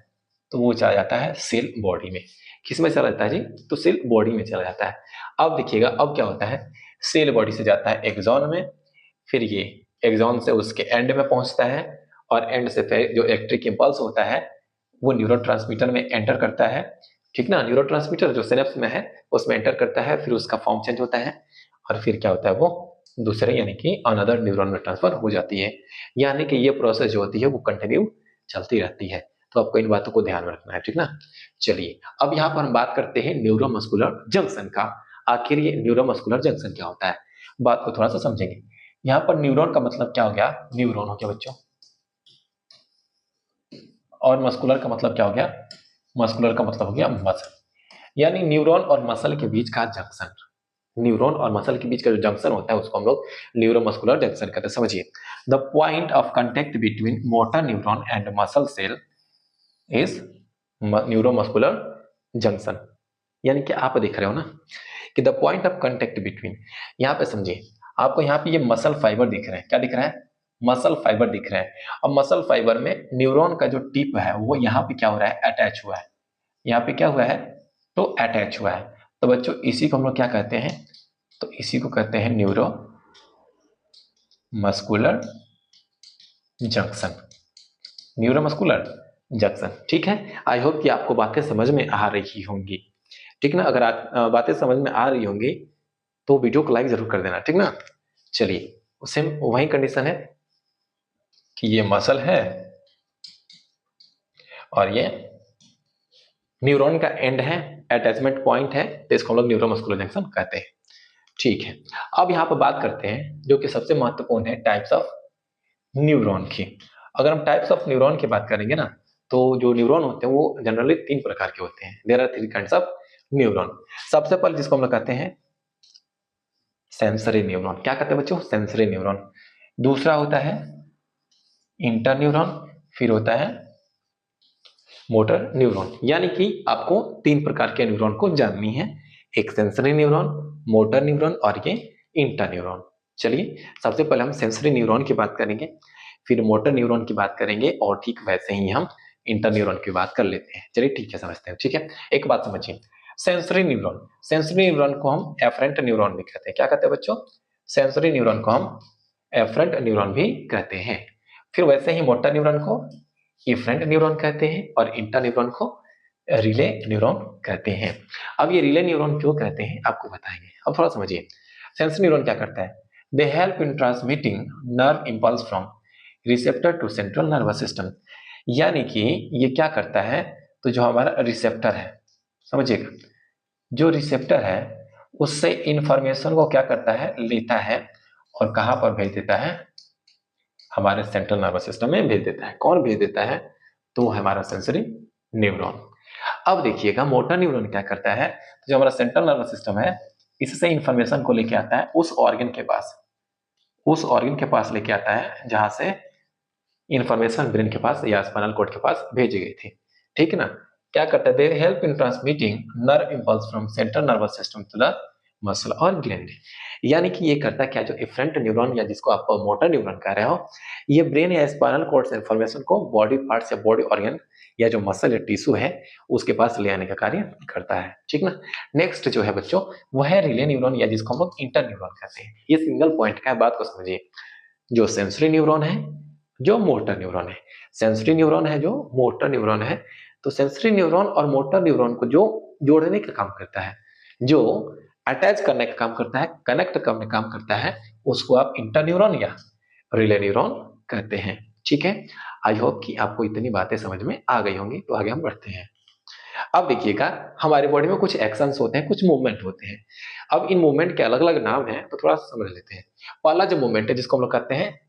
तो वो चला जाता है सेल बॉडी में। किसमें चला जाता है जी? तो सेल बॉडी में चला जाता है। अब देखिएगा, अब क्या होता है, सेल बॉडी से जाता है एक्सॉन में, फिर ये एक्सॉन से उसके एंड में पहुंचता है, और एंड से फिर जो इलेक्ट्रिक इंपल्स होता है वो न्यूरोट्रांसमीटर में एंटर करता है, ठीक ना। न्यूरोट्रांसमीटर जो सिनेप्स में है उसमें एंटर करता है, फिर उसका फॉर्म चेंज होता है, और फिर क्या होता है, वो दूसरे यानी कि अनदर न्यूरॉन में ट्रांसफर हो जाती है। यानी कि ये प्रोसेस जो होती है वो कंटिन्यू चलती रहती है। तो आपको इन बातों को ध्यान में रखना है, ठीक ना। चलिए, अब यहाँ पर हम बात करते हैं न्यूरोमस्कुलर जंक्शन का। आखिर ये न्यूरोमस्कुलर जंक्शन क्या होता है, बात को थोड़ा सा समझेंगे। यहाँ पर न्यूरॉन का मतलब क्या हो गया? न्यूरॉन हो गया बच्चों, और मस्कुलर का मतलब क्या हो गया? मस्कुलर का मतलब हो गया मसल। यानी न्यूरॉन और मसल के बीच का जंक्शन, न्यूरॉन और मसल के बीच का जो जंक्शन होता है उसको हम लोग न्यूरोमस्कुलर जंक्शन कहते हैं। समझिए, the point of contact between motor neuron and muscle cell is neuromuscular junction. यानी कि आप देख रहे हो ना कि the point of contact between, यहाँ पे समझिए, आपको यहाँ पे ये मसल फाइबर दिख रहे हैं। क्या दिख रहा है? मसल फाइबर दिख रहे हैं। और मसल फाइबर में न्यूरॉन का जो टिप है वो यहाँ पे क्या हो रहा है? अटैच हुआ है। यहाँ पे क्या हुआ है? तो अटैच हुआ है। तो बच्चों इसी को हम लोग क्या कहते हैं? तो इसी को कहते हैं neuro muscular junction. Neuromuscular junction, ठीक है। आई होप कि आपको बातें समझ में आ रही होंगी, ठीक ना। अगर बातें समझ में आ रही होंगी तो वीडियो को लाइक जरूर कर देना, ठीक ना। चलिए, सेम वही कंडीशन है कि ये मसल है और ये न्यूरॉन का एंड है, अटैचमेंट पॉइंट है, तो इसको हम लोग न्यूरोमस्कुलर जंक्शन कहते हैं, ठीक है। अब यहाँ पर बात करते हैं जो कि सबसे महत्वपूर्ण है, टाइप्स ऑफ न्यूरॉन की। अगर हम टाइप्स ऑफ न्यूरॉन की बात करेंगे ना, तो जो न्यूरॉन होते हैं वो जनरली 3 प्रकार के होते हैं। There are 3 kinds of neuron. सबसे पहले जिसको हम लोग कहते हैं सेंसरी न्यूरॉन। क्या कहते हैं बच्चों? Sensory neuron. दूसरा होता है इंटरन्यूरॉन, फिर होता है मोटर न्यूरॉन। यानी कि आपको 3 प्रकार के न्यूरॉन को जाननी है, एक सेंसरी न्यूरॉन, मोटर न्यूरॉन और ये इंटरन्यूरॉन। चलिए, सबसे पहले हम सेंसरी न्यूरॉन की बात करेंगे, फिर मोटर न्यूरॉन की बात करेंगे और ठीक वैसे ही हम इंटरन्यूरॉन की बात कर लेते हैं। चलिए ठीक है, समझते हैं, ठीक है। एक बात समझिए, सेंसरी न्यूरॉन, सेंसरी न्यूरॉन को हम एफरेंट न्यूरॉन भी कहते हैं। क्या कहते हैं बच्चों? सेंसरी न्यूरॉन को हम एफरेंट न्यूरॉन भी कहते हैं। फिर वैसे ही मोटर न्यूरॉन को इफरेंट न्यूरॉन कहते हैं और इंटर न्यूरॉन को रिले न्यूरॉन कहते हैं। अब ये रिले न्यूरॉन क्यों कहते हैं आपको बताएंगे। अब थोड़ा समझिए, सेंसरी न्यूरॉन क्या करता है? They help in transmitting nerve impulse from receptor to central nervous system. यानी कि ये क्या करता है? तो जो हमारा रिसेप्टर है, समझिएगा, जो रिसेप्टर है उससे इंफॉर्मेशन को क्या करता है? लेता है और कहां पर भेज देता है? हमारे सेंट्रल नर्वस सिस्टम में भेज देता है। कौन भेज देता है? तो हमारा सेंसरी न्यूरॉन। अब देखिएगा मोटर न्यूरॉन क्या करता है? जो हमारा सेंट्रल नर्वस सिस्टम है इससे इंफॉर्मेशन को लेके आता है उस ऑर्गन के पास, उस ऑर्गन के पास लेके आता है जहां से इंफॉर्मेशन ब्रेन के पास या स्पाइनल कॉर्ड के पास भेजी गई थी, ठीक है ना। क्या करता है? They help in transmitting nerve impulse from central nervous system to the muscle और ग्लैंड। यानी कि ये करता क्या, जो इफरेंट न्यूरॉन या जिसको आप मोटर न्यूरॉन कह रहे हो, ये ब्रेन या स्पाइनल कॉर्ड से इंफॉर्मेशन को बॉडी पार्ट्स या बॉडी ऑर्गन या जो मसल या टिश्यू है उसके पास ले आने का कार्य करता है, ठीक ना। नेक्स्ट जो है बच्चों वह है रिले न्यूरॉन या जिसको हम लोग इंटर न्यूरॉन कहते हैं। ये सिंगल पॉइंट का है, बात को समझिए। जो सेंसरी न्यूरॉन है, जो मोटर न्यूरॉन है, सेंसरी न्यूरॉन है, जो मोटर न्यूरॉन है, तो सेंसरी न्यूरॉन और मोटर न्यूरॉन को जो जोड़ने का काम करता है, जो अटैच करने का काम करता है, कनेक्ट करने का काम करता है, उसको आप इंटर न्यूरॉन या रिले न्यूरॉन कहते हैं, ठीक है। आई होप कि आपको इतनी बातें समझ में आ गई होंगी। तो आगे हम बढ़ते हैं। अब देखिएगा, हमारे बॉडी में कुछ एक्शंस होते हैं, कुछ मूवमेंट होते हैं। अब इन मूवमेंट के अलग अलग नाम हैं, तो थोड़ा समझ लेते हैं। पहला जो मूवमेंट है जिसको हम लोग कहते हैं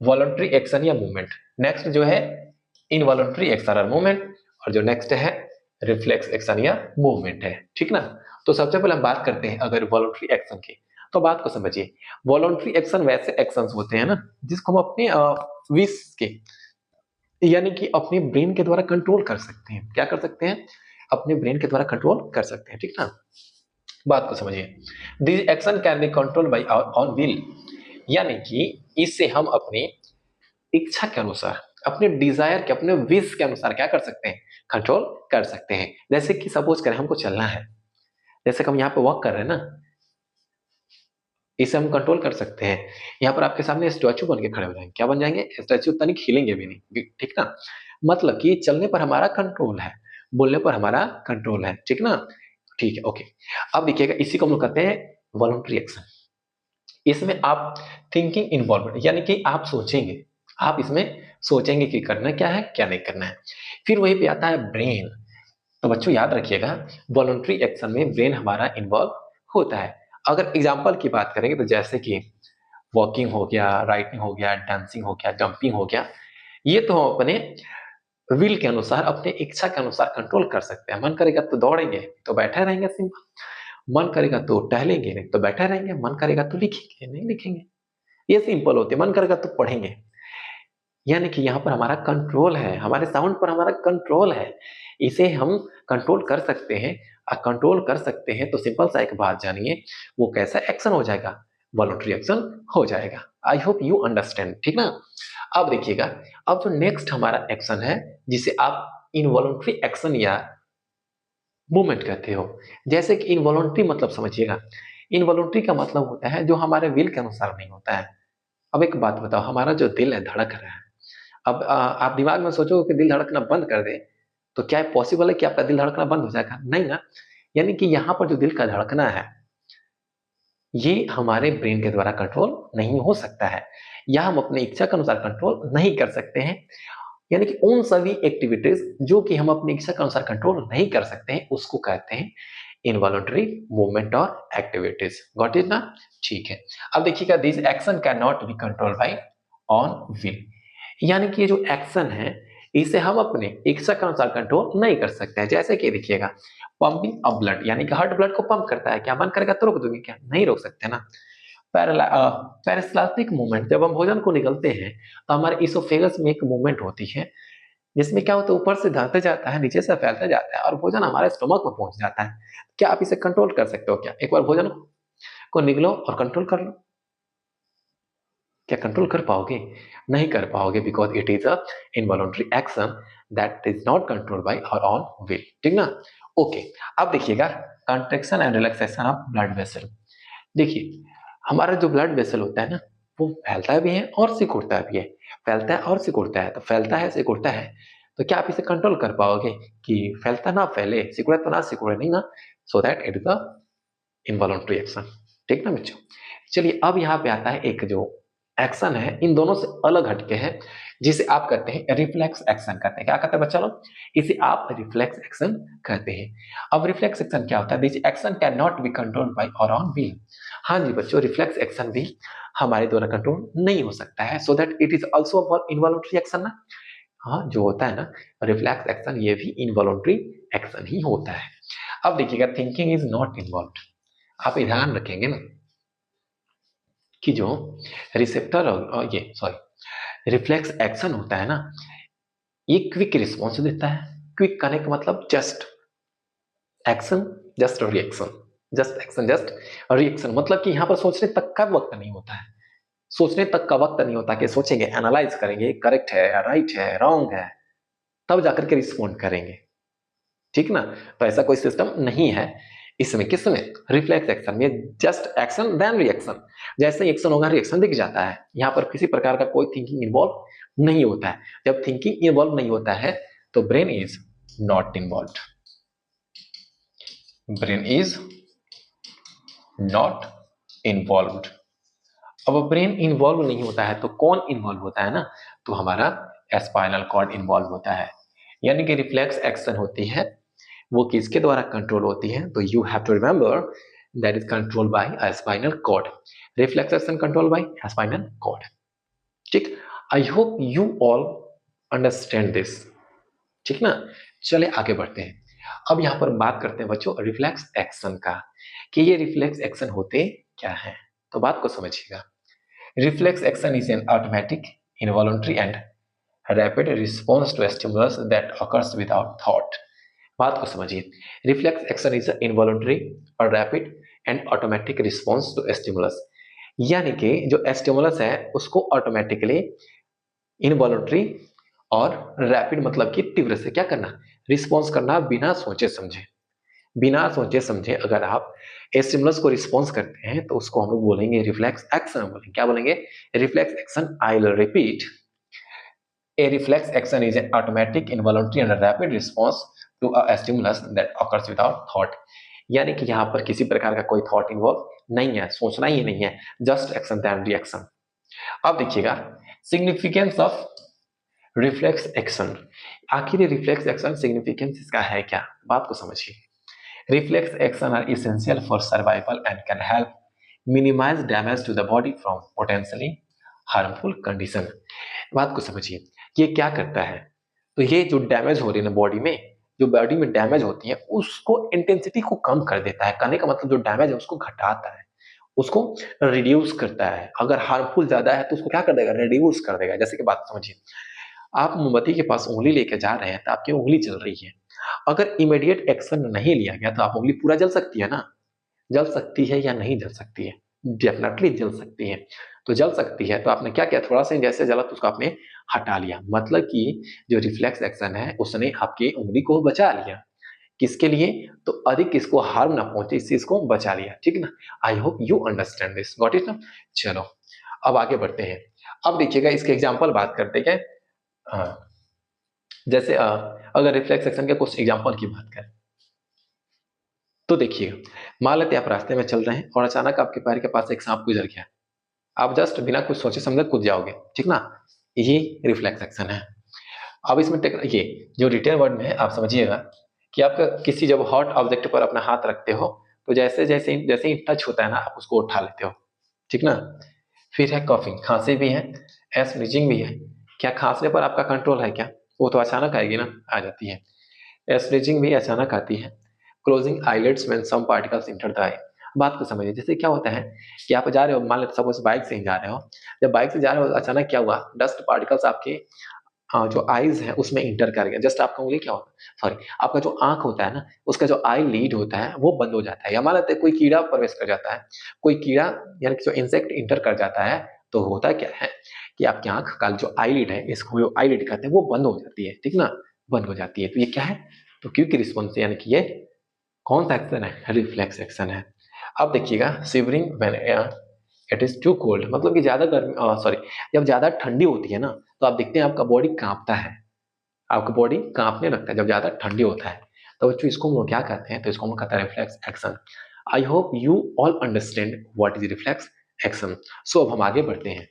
वॉलंटरी एक्शन या मूवमेंट, नेक्स्ट जो है इनवॉलंटरी एक्शन और मूवमेंट, और जो नेक्स्ट है रिफ्लेक्स एक्शन या मूवमेंट है, ठीक ना। तो सबसे पहले हम बात करते हैं अगर वॉलंटरी एक्शन की, तो बात को समझिए। वॉलंटरी एक्शन वैसे एक्शंस होते हैं ना जिसको हम अपने विश के यानी कि अपने ब्रेन के द्वारा कंट्रोल कर सकते हैं। क्या कर सकते हैं? अपने ब्रेन के द्वारा कंट्रोल कर सकते हैं, ठीक ना। बात को समझिए, this action can be control by on will. यानी कि इससे हम अपनी इच्छा के अनुसार, अपने डिजायर के, अपने विश के अनुसार क्या कर सकते हैं? कंट्रोल कर सकते हैं। जैसे कि सपोज करें हमको चलना है, जैसे कि हम यहाँ पे वॉक कर रहे हैं ना, इसे हम कंट्रोल कर सकते हैं। यहाँ पर आपके सामने स्टैचू बन के खड़े हो जाएंगे, क्या बन जाएंगे? स्टैचू, तनिक हिलेंगे भी नहीं, ठीक ना। मतलब कि चलने पर हमारा कंट्रोल है, बोलने पर हमारा कंट्रोल है, ठीक ना। ठीक है, ओके। अब देखिएगा, इसी को हम लोग कहते हैं वॉलंटरी एक्शन। इसमें आप थिंकिंग इन्वॉल्वमेंट, यानी कि आप सोचेंगे, आप इसमें सोचेंगे कि करना क्या है, क्या नहीं करना है। फिर वहीं पे आता है ब्रेन। तो बच्चों याद रखिएगा, वॉलंटरी एक्शन में ब्रेन हमारा इन्वॉल्व होता है। अगर एग्जाम्पल की बात करेंगे तो जैसे कि वॉकिंग हो गया, राइटिंग हो गया, डांसिंग हो गया, जंपिंग हो गया, ये तो हम अपने विल के अनुसार, अपने इच्छा के अनुसार कंट्रोल कर सकते हैं। मन करेगा तो दौड़ेंगे, तो बैठे रहेंगे, सिंपल। मन करेगा तो टहलेंगे, नहीं तो बैठे रहेंगे। मन करेगा तो लिखेंगे, नहीं लिखेंगे। ये सिंपल होते। मन करेगा तो पढ़ेंगे, यानी कि यहाँ पर हमारा कंट्रोल है, हमारे साउंड पर हमारा कंट्रोल है, इसे हम कंट्रोल कर सकते हैं। कंट्रोल कर सकते हैं तो सिंपल सा एक बात जानिए, वो कैसा एक्शन हो जाएगा, वॉलंटरी एक्शन हो जाएगा। आई होप यू अंडरस्टैंड, ठीक ना। अब देखिएगा, अब जो नेक्स्ट हमारा एक्शन है जिसे आप इनवॉलंटरी एक्शन या मूवमेंट कहते हो। जैसे कि इनवॉलंटरी मतलब समझिएगा, इनवॉलंटरी का मतलब होता है जो हमारे विल के अनुसार नहीं होता है। अब एक बात बताओ, हमारा जो दिल है धड़क रहा है, अब आप दिमाग में सोचो कि दिल धड़कना बंद कर दे, तो क्या पॉसिबल है कि आपका दिल धड़कना बंद हो जाएगा? नहीं ना। यानी कि यहाँ पर जो दिल का धड़कना है, ये हमारे ब्रेन के द्वारा कंट्रोल नहीं हो सकता है, या हम अपनी इच्छा के अनुसार कंट्रोल नहीं कर सकते हैं। यानी कि उन सभी एक्टिविटीज जो कि हम अपनी इच्छा के अनुसार कंट्रोल नहीं कर सकते हैं, उसको कहते हैं इनवॉलंटरी मूवमेंट और एक्टिविटीज। गॉट इट ना? ठीक है। अब देखिएगा, this action can not be control by on will. यानी कि ये जो एक्शन है, इसे हम अपने इच्छा के अनुसार कंट्रोल नहीं कर सकते हैं। जैसे कि देखिएगा, पंपिंग ऑफ ब्लड, यानी कि हार्ट ब्लड को पंप करता है, क्या मन करेगा तो रोक दोगे क्या? नहीं रोक सकते ना। पेरिस्टाल्टिक मूवमेंट, जब हम भोजन को निगलते हैं तो हमारे इसोफेगस में एक मूवमेंट होती है, जिसमें क्या होता है, ऊपर से धंसते जाता है, नीचे से फैलता जाता है और भोजन हमारे स्टमक में पहुंच जाता है। क्या आप इसे कंट्रोल कर सकते हो क्या? एक बार भोजन को निगलो और कंट्रोल कर लो, क्या कंट्रोल कर पाओगे? नहीं कर पाओगे, because it is a involuntary action that is not control by our own will, ठीक ना। ओके। अब देखिएगा, contraction and relaxation of blood vessel. देखिए, हमारा जो ब्लड वेसल होता है ना, वो फैलता भी है और सिकुड़ता भी है, फैलता है और सिकुड़ता है। तो फैलता है, सिकुड़ता है, तो क्या आप इसे कंट्रोल कर पाओगे कि फैलता ना फैले, सिकुड़े तो ना सिकुड़े? नहीं ना। So that it is the involuntary action, ठीक ना बच्चों। चलिए, अब यहाँ पे आता है एक जो एक्शन है, इन दोनों से अलग हटके है, जिसे आप कहते हैं रिफ्लेक्स एक्शन कहते हैं। क्या कहते हैं बच्चा लोग? इसे आप रिफ्लेक्स एक्शन कहते हैं। अब रिफ्लेक्स एक्शन क्या होता है? This action can not be controlled by और ऑन विल। हाँ जी बच्चों, रिफ्लेक्स एक्शन भी हमारे द्वारा कंट्रोल नहीं हो सकता है। So that it is also involuntary action ना। हाँ, जो होता है ना रिफ्लेक्स एक्शन, ये भी इनवॉलंटरी एक्शन ही होता है। अब देखिएगा, थिंकिंग इज नॉट इन्वॉल्व। आप ये ध्यान रखेंगे ना कि जो रिसेप्टर और ये सॉरी रिफ्लेक्स एक्शन होता है ना, ये क्विक रिस्पॉन्स देता है। क्विक कहने का मतलब just action, just reaction, just action, just reaction, मतलब कि यहाँ पर सोचने तक का वक्त नहीं होता है। सोचने तक का वक्त नहीं होता कि सोचेंगे, एनालाइज करेंगे, करेक्ट है या राइट है, रॉन्ग है, तब जाकर के रिस्पॉन्ड करेंगे, ठीक ना। तो ऐसा कोई सिस्टम नहीं है इसमें। किसमें? रिफ्लेक्स एक्शन में जस्ट एक्शन देन रिएक्शन। जैसे एक्शन होगा, रिएक्शन दिख जाता है। यहाँ पर किसी प्रकार का कोई थिंकिंग इन्वॉल्व नहीं होता है। जब थिंकिंग इन्वॉल्व नहीं होता है तो brain is not involve, brain is not involve. अब ब्रेन इन्वॉल्व नहीं होता है तो कौन इन्वॉल्व होता है ना? तो हमारा स्पाइनल कॉर्ड इन्वॉल्व होता है। यानी कि रिफ्लेक्स एक्शन होती है, वो किसके द्वारा कंट्रोल होती है? तो you have to remember that is control by spinal cord. Reflex action control by spinal cord, ठीक। I hope you all understand this, ठीक ना। चले आगे बढ़ते हैं। अब यहाँ पर बात करते हैं बच्चों रिफ्लेक्स एक्शन का, कि ये रिफ्लेक्स एक्शन होते क्या है। तो बात को समझिएगा। Reflex action is an automatic, involuntary and rapid response to stimulus that occurs without thought। बात को समझिए। रिफ्लेक्स एक्शन इज इनवॉलंटरी और rapid and automatic response to stimulus. यानी कि जो स्टिमुलस है उसको ऑटोमेटिकली, इनवॉलंटरी और रैपिड मतलब कि तीव्र से क्या करना, रिस्पॉन्स करना, बिना सोचे समझे। बिना सोचे समझे अगर आप स्टिमुलस को रिस्पॉन्स करते हैं तो उसको हम लोग बोलेंगे रिफ्लेक्स एक्शन। बोलेंगे क्या? बोलेंगे reflex action. I will repeat, a reflex action is an automatic, involuntary and rapid response to a stimulus that occurs without thought। यानी कि यहाँ पर किसी प्रकार का कोई थॉट इन्वॉल्व नहीं है, सोचना ही नहीं है, जस्ट एक्शन दैन रिएक्शन। अब देखिएगा, सिग्निफिकेंस ऑफ रिफ्लेक्स एक्शन। आखिर रिफ्लेक्स एक्शन सिग्निफिकेंस इसका है क्या? बात को समझिए। Reflex action are essential for survival and can help minimize damage to the body from potentially harmful condition. बात को समझिए, ये क्या करता है? तो ये जो डैमेज हो रही है ना बॉडी में, जो बॉडी में डैमेज होती है उसको इंटेंसिटी को कम कर देता है। कहने का मतलब जो डैमेज है उसको घटाता है, उसको रिड्यूस करता है। अगर हार्मफुल ज्यादा है तो उसको क्या कर देगा, रिड्यूस कर देगा। जैसे कि बात समझिए, आप मोमबत्ती के पास उंगली लेके जा रहे हैं तो आपकी उंगली जल रही है। अगर इमीडिएट एक्शन नहीं लिया गया तो आप उंगली पूरा जल सकती है ना, जल सकती है या नहीं जल सकती है, डेफिनेटली जल सकती है। तो जल सकती है तो आपने क्या किया, थोड़ा सा जैसे जला तो उसको आपने हटा लिया, मतलब कि जो रिफ्लेक्स एक्शन है उसने आपकी उंगली को बचा लिया। किसके लिए, तो अधिक किसको हार्म ना पहुंचे इस चीज को बचा लिया, ठीक है ना। आई hope you understand this, got it ना। चलो अब आगे बढ़ते हैं। अब देखिएगा इसके एग्जाम्पल बात करते हैं। हाँ, जैसे अगर रिफ्लेक्स एक्शन के कुछ एग्जाम्पल की बात करें तो देखिए, मान लेते हैं आप रास्ते में चल रहे हैं और अचानक आपके पैर के पास एक सांप गुजर गया, आप जस्ट बिना कुछ सोचे समझे कूद जाओगे, ठीक ना। ये रिफ्लेक्स एक्शन है। अब इसमें ये जो रिटेन वर्ड में है आप समझिएगा कि आप किसी जब हॉट ऑब्जेक्ट पर अपना हाथ रखते हो तो जैसे जैसे जैसे ही टच होता है ना आप उसको उठा लेते हो, ठीक ना। फिर है कॉफिंग, खांसी भी है, स्नीजिंग भी है। क्या खांसने पर आपका कंट्रोल है क्या, वो तो अचानक आएगी ना, आ जाती है। स्नीजिंग भी अचानक आती है। Closing eyelids when some particles enter the eye. बात को समझिए, जैसे क्या होता है कि आप जा रहे हो, मान लेते सपोज बाइक से ही जा रहे हो, जब बाइक से जा रहे हो अचानक क्या हुआ, डस्ट पार्टिकल्स आपके जो आईज है उसमें इंटर कर गया, जस्ट आपका उंगली क्या होता है, सॉरी आपका जो आंख होता है ना उसका जो आई लीड होता है वो बंद हो जाता है। या मान लेते हैं कोई कीड़ा प्रवेश कर जाता है, कोई कीड़ा यानी कि जो इंसेक्ट इंटर कर जाता है, तो होता क्या है कि आपकी आंख का जो आई लीड है, इसको जो आई लीड कहते हैं वो बंद हो जाती है, ठीक ना, बंद हो जाती है। तो ये क्या है, तो क्विक रिस्पॉन्स यानी कि ये कौन सा एक्शन है, रिफ्लेक्स एक्शन है। अब देखिएगा, shivering when it is too cold, मतलब कि ज्यादा गर्मी, सॉरी जब ज्यादा ठंडी होती है ना तो आप देखते हैं आपका बॉडी कांपता है, आपका बॉडी कांपने लगता है जब ज्यादा ठंडी होता है। तो बच्चों इसको हम लोग क्या कहते हैं, तो इसको हम लोग कहते हैं reflex action. I hope you all understand what is reflex action. So अब हम आगे बढ़ते हैं।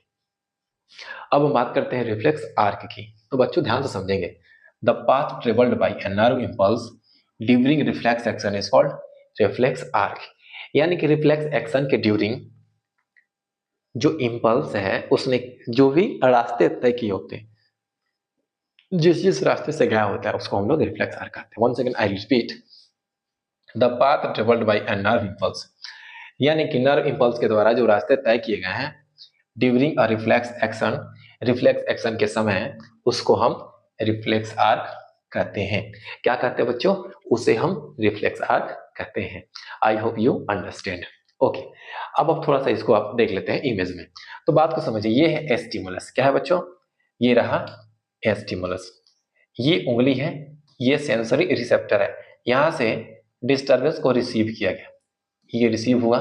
अब हम बात करते हैं रिफ्लेक्स आर्क की। तो बच्चों ध्यान से समझेंगे, the path travelled by a nerve impulse during reflex action is called reflex arc. यानी कि रिफ्लेक्स एक्शन के ड्यूरिंग जो इम्पल्स है उसने जो भी रास्ते तय किए होते हैं, जिस जिस रास्ते से गया होता है उसको हम लोग रिफ्लेक्स आर्क कहते हैं। One second I repeat, the path travelled by a nerve impulse, यानी कि नर्व इंपल्स के द्वारा जो रास्ते तय किए गए हैं during a reflex action, reflex action के समय, उसको हम रिफ्लेक्स आर्क कहते हैं। क्या कहते हैं बच्चों, उसे हम रिफ्लेक्स आर्क कहते हैं। आई होप यू अंडरस्टैंड। ओके, अब थोड़ा सा इसको आप देख लेते हैं इमेज में। तो बात को समझिए, ये है स्टिमुलस, क्या है बच्चों, ये रहा स्टिमुलस, ये उंगली है, ये सेंसरी रिसेप्टर है, यहां से डिस्टरबेंस को रिसीव किया गया, ये रिसीव हुआ,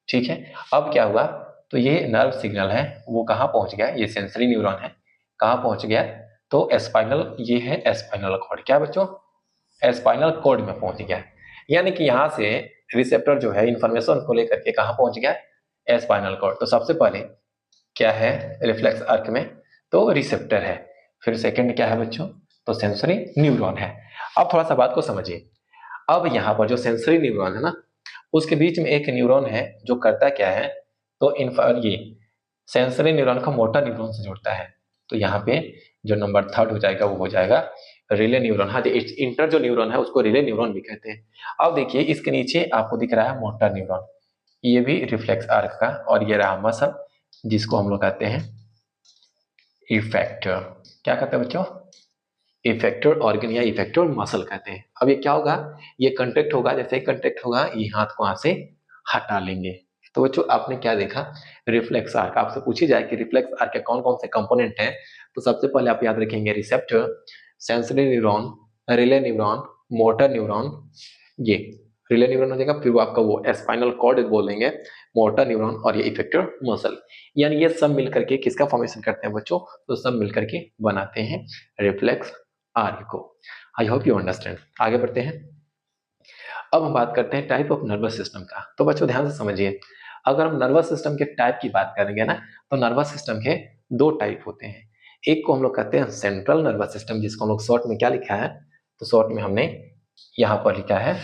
ठीक है। अब क्या हुआ, तो ये नर्व सिग्नल है वो कहाँ पहुंच गया, ये सेंसरी न्यूरॉन है, कहाँ पहुंच गया, तो स्पाइनल, ये है स्पाइनल कॉर्ड, क्या बच्चों, स्पाइनल कॉर्ड में पहुंच गया। यानी कि यहाँ से रिसेप्टर जो है इंफॉर्मेशन को लेकर के कहाँ पहुंच गया, स्पाइनल कॉर्ड। तो सबसे पहले क्या है रिफ्लेक्स आर्क में, तो रिसेप्टर है, फिर सेकंड क्या है बच्चों, तो सेंसरी न्यूरॉन है। अब थोड़ा सा बात को समझिए, अब यहाँ पर जो सेंसरी न्यूरॉन है ना उसके बीच में एक न्यूरॉन है जो करता क्या है, तो ये सेंसरी न्यूरॉन का मोटर न्यूरॉन से जुड़ता है। तो यहाँ पे जो नंबर थर्ड हो जाएगा वो हो जाएगा रिले न्यूरॉन। हाँ, इंटर जो न्यूरॉन है उसको रिले न्यूरॉन भी कहते हैं। अब देखिए इसके नीचे आपको दिख रहा है मोटर न्यूरॉन, ये भी रिफ्लेक्स आर्क का, और ये रहा मसल जिसको हम लोग कहते हैं इफेक्टर। क्या कहते हैं बच्चों, इफेक्टर ऑर्गन या इफेक्टर मसल कहते हैं। अब ये क्या होगा, ये कंट्रैक्ट होगा, जैसे ही कंट्रैक्ट होगा ये हाथ को वहां से हटा लेंगे। तो बच्चों आपने क्या देखा, रिफ्लेक्स आर्क, आपसे पूछी जाए कि रिफ्लेक्स आर्क के कौन कौन से कंपोनेंट हैं, तो सबसे पहले आप याद रखेंगे receptor, sensory neuron, relay neuron, motor neuron, ये रिले न्यूरॉन हो जाएगा, फिर वो आपका वो स्पाइनल कॉर्ड बोलेंगे, मोटर न्यूरॉन, और ये इफेक्टर मसल। यानी ये सब मिलकर के किसका फॉर्मेशन करते हैं बच्चों, तो सब मिलकर के बनाते हैं रिफ्लेक्स आर्क को। आई होप यू अंडरस्टैंड। आगे बढ़ते हैं। अब हम बात करते हैं टाइप ऑफ नर्वस सिस्टम का। तो बच्चों ध्यान से समझिए, अगर हम नर्वस सिस्टम के टाइप की बात करेंगे ना, तो नर्वस सिस्टम के दो टाइप होते हैं। एक को हम लोग कहते हैं सेंट्रल नर्वस सिस्टम, जिसको हम लोग शॉर्ट में क्या लिखा है, तो शॉर्ट में हमने यहाँ पर लिखा है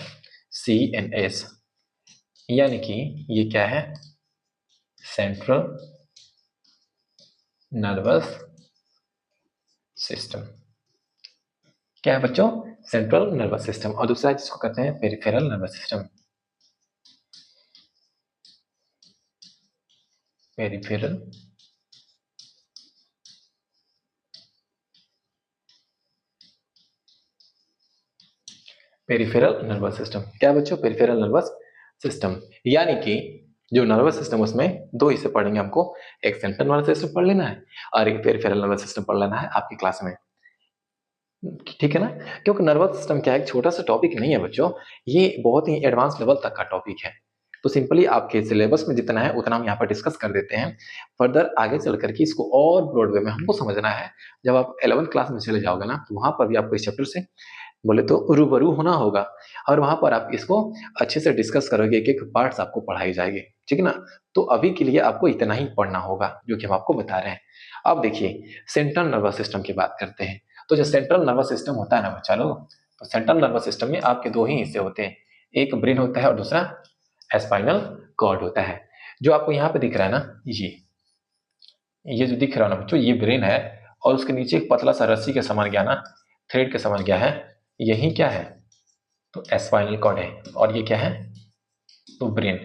CNS, यानी कि ये क्या है, सेंट्रल नर्वस सिस्टम। क्या है बच्चों, सेंट्रल नर्वस सिस्टम। और दूसरा जिसको कहते हैं peripheral nervous system. Peripheral peripheral nervous system. क्या बच्चों? पेरिफेरल नर्वस सिस्टम, यानी कि जो नर्वस सिस्टम उसमें दो हिस्से पढ़ेंगे हमको, एक सेंट्रल नर्वस सिस्टम पढ़ लेना है और एक पेरिफेरल नर्वस सिस्टम पढ़ लेना है आपकी क्लास में, ठीक है ना। क्योंकि नर्वस सिस्टम क्या है, एक छोटा सा टॉपिक नहीं है बच्चों, ये बहुत ही एडवांस लेवल तक का टॉपिक है। तो सिंपली आपके सिलेबस में जितना है उतना हम यहाँ पर डिस्कस कर देते हैं। फर्दर आगे चल करके इसको और ब्रॉड वे में हमको समझना है। जब आप 11th क्लास में चले जाओगे ना, तो वहां पर भी आपको इस चैप्टर से बोले तो रूबरू होना होगा और वहां पर आप इसको अच्छे से डिस्कस करोगे, एक एक पार्ट्स आपको पढ़ाई जाएगी, ठीक है ना। तो अभी के लिए आपको इतना ही पढ़ना होगा जो कि हम आपको बता रहे हैं। अब देखिए सेंट्रल नर्वस सिस्टम की बात करते हैं। तो जो सेंट्रल नर्वस सिस्टम होता है ना बच्चा लोग, तो सेंट्रल नर्वस सिस्टम में आपके दो ही हिस्से होते हैं, एक ब्रेन होता है और दूसरा स्पाइनल कॉर्ड होता है। जो आपको यहाँ पे दिख रहा है ना, ये जो दिख रहा है ना बच्चों, ये ब्रेन है और उसके नीचे एक पतला सा रस्सी के समान गया ना, थ्रेड के समान गया है, यही क्या है, तो स्पाइनल कॉर्ड है और ये क्या है, तो ब्रेन।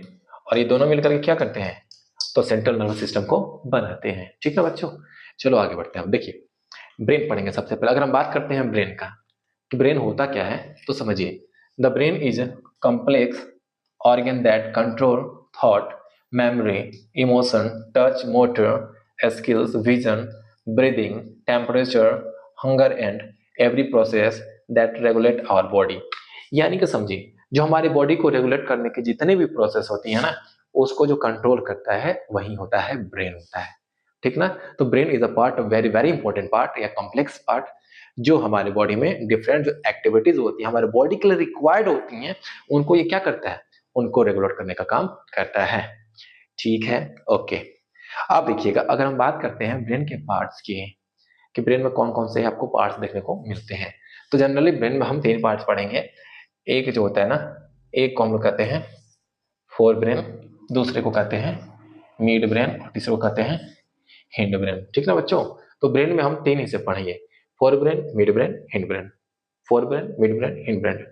और ये दोनों मिलकर के क्या करते हैं, तो सेंट्रल नर्वस सिस्टम को बनाते हैं, ठीक है बच्चों। चलो आगे बढ़ते हैं। देखिए ब्रेन पढ़ेंगे सबसे पहले। अगर हम बात करते हैं ब्रेन का, कि ब्रेन होता क्या है, तो समझिए the brain is complex organ that control thought, memory, emotion, touch, motor skills, vision, breathing, temperature, hunger and every process that regulate our body. यानी कि समझिए जो हमारी बॉडी को रेगुलेट करने की जितनी भी प्रोसेस होती है ना, उसको जो कंट्रोल करता है वही होता है ब्रेन होता है, ठीक ना। तो brain is a part, very very important part या कॉम्प्लेक्स पार्ट, जो हमारे बॉडी में डिफरेंट जो एक्टिविटीज होती है हमारे बॉडी के लिए रिक्वायर्ड होती हैं, उनको ये क्या करता है, उनको रेगुलेट करने का काम करता है, ठीक है। ओके, अब देखिएगा अगर हम बात करते हैं ब्रेन के पार्ट्स की, कि ब्रेन में कौन कौन से आपको पार्ट्स देखने को मिलते हैं, तो जनरली ब्रेन में हम तीन पार्ट्स पढ़ेंगे। एक जो होता है ना, एक को हम लोग कहते हैं फोर ब्रेन, दूसरे को कहते हैं मिड ब्रेन और तीसरे को कहते हैं हिंड ब्रेन, ठीक ना बच्चों। तो ब्रेन में हम तीन हिस्से पढ़ेंगे, fore brain, mid brain, hind brain. Fore brain, mid brain, hind brain.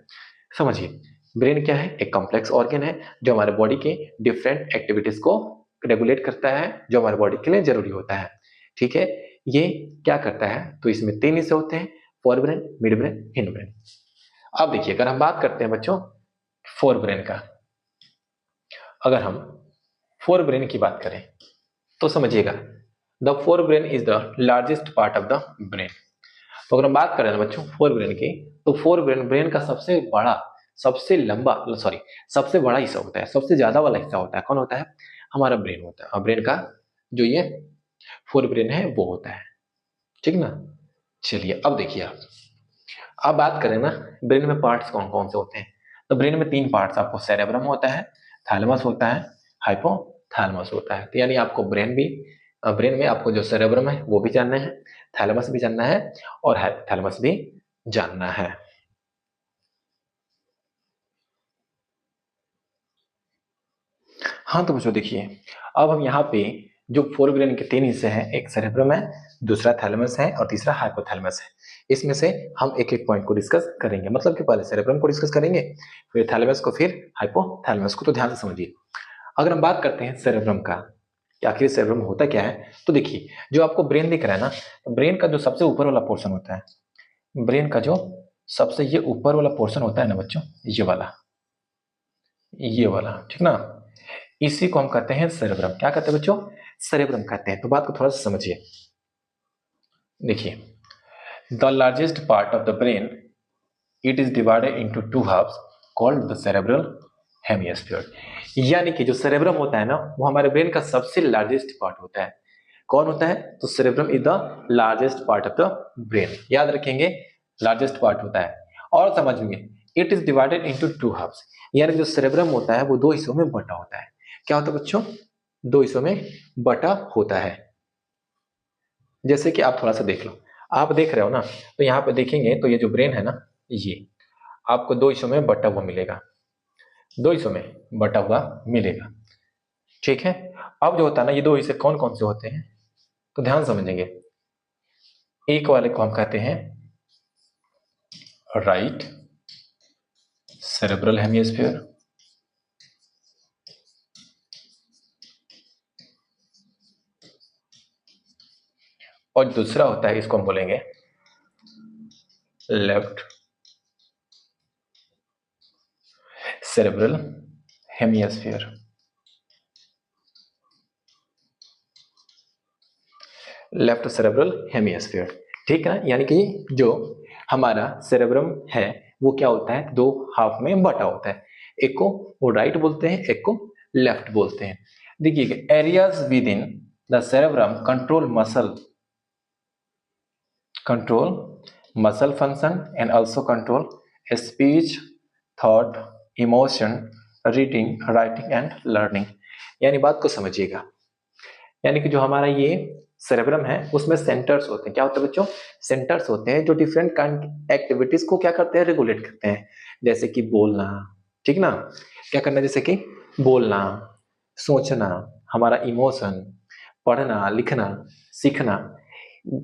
समझिए ब्रेन क्या है, एक कॉम्प्लेक्स ऑर्गन है जो हमारे बॉडी के डिफरेंट एक्टिविटीज को रेगुलेट करता है, जो हमारे बॉडी के लिए जरूरी होता है, ठीक है। ये क्या करता है, तो इसमें तीन हिस्से होते हैं, fore brain, mid brain, hind brain. अब देखिए अगर हम बात करते हैं बच्चों फोर ब्रेन का, अगर हम फोर ब्रेन की बात करें तो समझिएगा the fore brain is the largest part of the brain. तो अगर हम बात करें ना बच्चों फोर ब्रेन की, तो फोर ब्रेन ब्रेन का सबसे बड़ा, सबसे लंबा, सॉरी सबसे बड़ा हिस्सा होता है, सबसे ज्यादा वाला हिस्सा होता है, कौन होता है, हमारा ब्रेन होता है। और ब्रेन का जो ये फोर ब्रेन है वो होता है, ठीक ना। चलिए अब देखिए आप, अब बात करें ना ब्रेन में पार्ट्स कौन कौन से होते हैं, तो ब्रेन में तीन पार्ट्स आपको सेरेब्रम होता है, थैलेमस होता है, हाइपोथैलेमस होता है। तो यानी आपको ब्रेन भी, ब्रेन में आपको जो सेरेब्रम है वो भी जानना है, थैलेमस भी जानना है और हाइपोथैलेमस भी जानना है। हाँ तो बच्चों देखिए, अब हम यहाँ पे जो फोर ब्रेन के तीन हिस्से हैं, एक सेरेब्रम है, दूसरा थैलेमस है और तीसरा हाइपोथैलेमस है। इसमें से हम एक एक पॉइंट को डिस्कस करेंगे, मतलब कि पहले सेरेब्रम को डिस्कस करेंगे, फिर थैलेमस को, फिर हाइपोथैलेमस को। तो ध्यान से समझिए, अगर हम बात करते हैं सेरेब्रम का कि आखिर सेरेब्रम होता क्या है, तो देखिए जो आपको ब्रेन दिख रहा है ना, तो ब्रेन का जो सबसे ऊपर वाला पोर्शन होता है, ब्रेन का जो सबसे ये ऊपर वाला पोर्शन होता है ना बच्चों, ये वाला, ठीक ना, इसी को हम कहते हैं सेरेब्रम। क्या कहते हैं बच्चों, सेरेब्रम कहते हैं। तो बात को थोड़ा सा समझिए, देखिए the largest part of the brain, it is divided into two halves called the cerebral hemisphere. यानी कि जो सेरेब्रम होता है ना, वो हमारे ब्रेन का सबसे लार्जेस्ट पार्ट होता है। कौन होता है, तो cerebrum is the largest part of the brain, याद रखेंगे लार्जेस्ट पार्ट होता है। और समझिए it is divided into two halves, यानी जो सेरेब्रम होता है वो दो हिस्सों में बटा होता है। क्या होता है बच्चों, दो हिस्सों में बटा होता है। जैसे कि आप थोड़ा सा देख लो, आप देख रहे हो ना, तो यहाँ पे देखेंगे तो ये जो ब्रेन है ना, ये आपको दो हिस्सों में बटा हुआ मिलेगा, दो हिस्सों में बटा हुआ मिलेगा, ठीक है। अब जो होता है ना, ये दो हिस्से कौन कौन से होते हैं, तो ध्यान समझेंगे। एक वाले को हम कहते हैं राइट सेरेब्रल हेमिस्फीयर, और दूसरा होता है, इसको हम बोलेंगे left cerebral hemisphere. Left cerebral hemisphere, ठीक है ना। यानी कि जो हमारा सेरेब्रम है वो क्या होता है, दो हाफ में बटा होता है। एक को वो राइट बोलते हैं, एक को लेफ्ट बोलते हैं। देखिएगा, areas with in the cerebrum control muscle function and also control speech, thought, emotion, reading, writing and learning। यानी बात को समझिएगा, यानी कि जो हमारा ये सेरेब्रम है उसमें सेंटर्स होते हैं। क्या होता है बच्चों, सेंटर्स होते हैं जो डिफरेंट काइंड एक्टिविटीज को क्या करते हैं, रेगुलेट करते हैं। जैसे कि बोलना, ठीक ना, क्या करना, जैसे कि बोलना, सोचना, हमारा इमोशन, पढ़ना, लिखना, सीखना,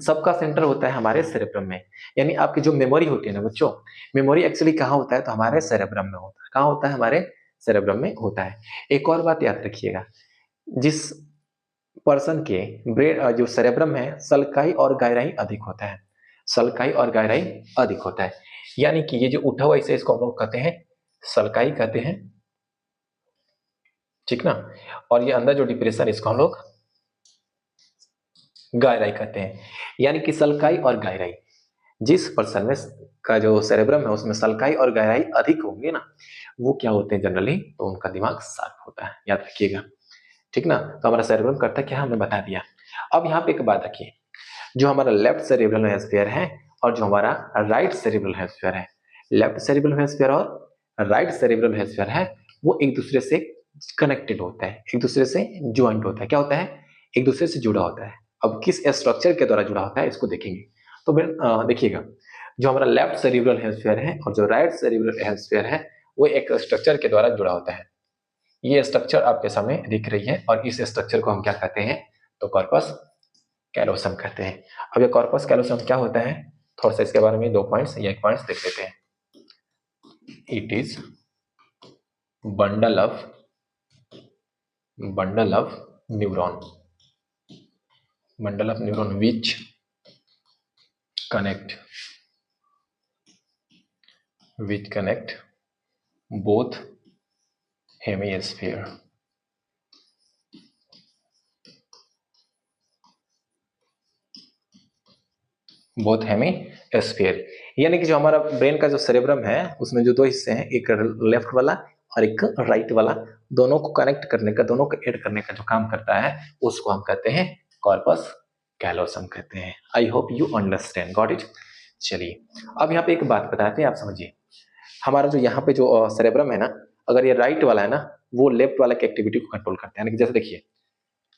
सबका सेंटर होता है हमारे सेरेब्रम में। यानी आपकी जो मेमोरी होती है ना बच्चों, मेमोरी एक्चुअली कहाँ होता है, तो हमारे सेरेब्रम में होता है। कहाँ होता है, हमारे सेरेब्रम में होता है। एक और बात याद रखिएगा, जिस पर्सन के ब्रेन जो सेरेब्रम है, सल्काई और गहराई अधिक होता है। सल्काई और गहराई अधिक होता है, यानी कि ये जो उठा हुआ इसे, इसको हम लोग कहते हैं सल्काई कहते हैं, ठीक ना। और ये अंदर जो डिप्रेशन, इसको हम लोग गहराई कहते हैं। यानी कि सल्काई और गहराई, जिस पर्सन में का जो सेरेब्रम है उसमें सल्काई और गहराई अधिक होंगे ना, वो क्या होते हैं जनरली, तो उनका दिमाग शार्प होता है, याद रखिएगा, ठीक ना। तो हमारा सेरेब्रम करता क्या, हमने बता दिया। अब यहाँ पे एक बात रखिए, जो हमारा लेफ्ट सेरेब्रल हेमिस्फीयर है और जो हमारा राइट सेरेब्रल हेमिस्फीयर है, लेफ्ट सेरेब्रल हेमिस्फीयर और राइट सेरेब्रल हेमिस्फीयर है, वो एक दूसरे से कनेक्टेड होता है, एक दूसरे से ज्वाइंट होता है। क्या होता है, एक दूसरे से जुड़ा होता है। अब किस स्ट्रक्चर के द्वारा जुड़ा होता है इसको देखेंगे। तो देखिएगा, जो हमारा लेफ्ट सेरेब्रल हेमिस्फीयर है और जो राइट सेरेब्रल हेमिस्फीयर है, वो एक स्ट्रक्चर के द्वारा जुड़ा होता है। ये स्ट्रक्चर आपके सामने दिख रही है और इस स्ट्रक्चर को हम क्या कहते हैं, तो कॉर्पस कैलोसम कहते हैं। अब ये कॉर्पस कैलोसम क्या होता है, थोड़ा सा इसके बारे में 2 पॉइंट्स या 1 पॉइंट्स देख लेते हैं। It is bundle of neuron, bundle of neuron which connect both hemisphere. Both hemisphere, यानी कि जो हमारा ब्रेन का जो सेरेब्रम है उसमें जो दो हिस्से हैं, एक लेफ्ट वाला और एक राइट वाला, दोनों को कनेक्ट करने का, दोनों को ऐड करने का जो काम करता है उसको हम कहते हैं कॉर्पस कैलोसम कहते हैं। आई hope you understand, got it. चलिए अब यहाँ पे एक बात बताते हैं, आप समझिए। हमारा जो यहाँ पे जो सेरेब्रम है ना, अगर ये राइट वाला है ना, वो लेफ्ट वाला की एक्टिविटी को कंट्रोल करता है। यानी कि जैसे देखिए,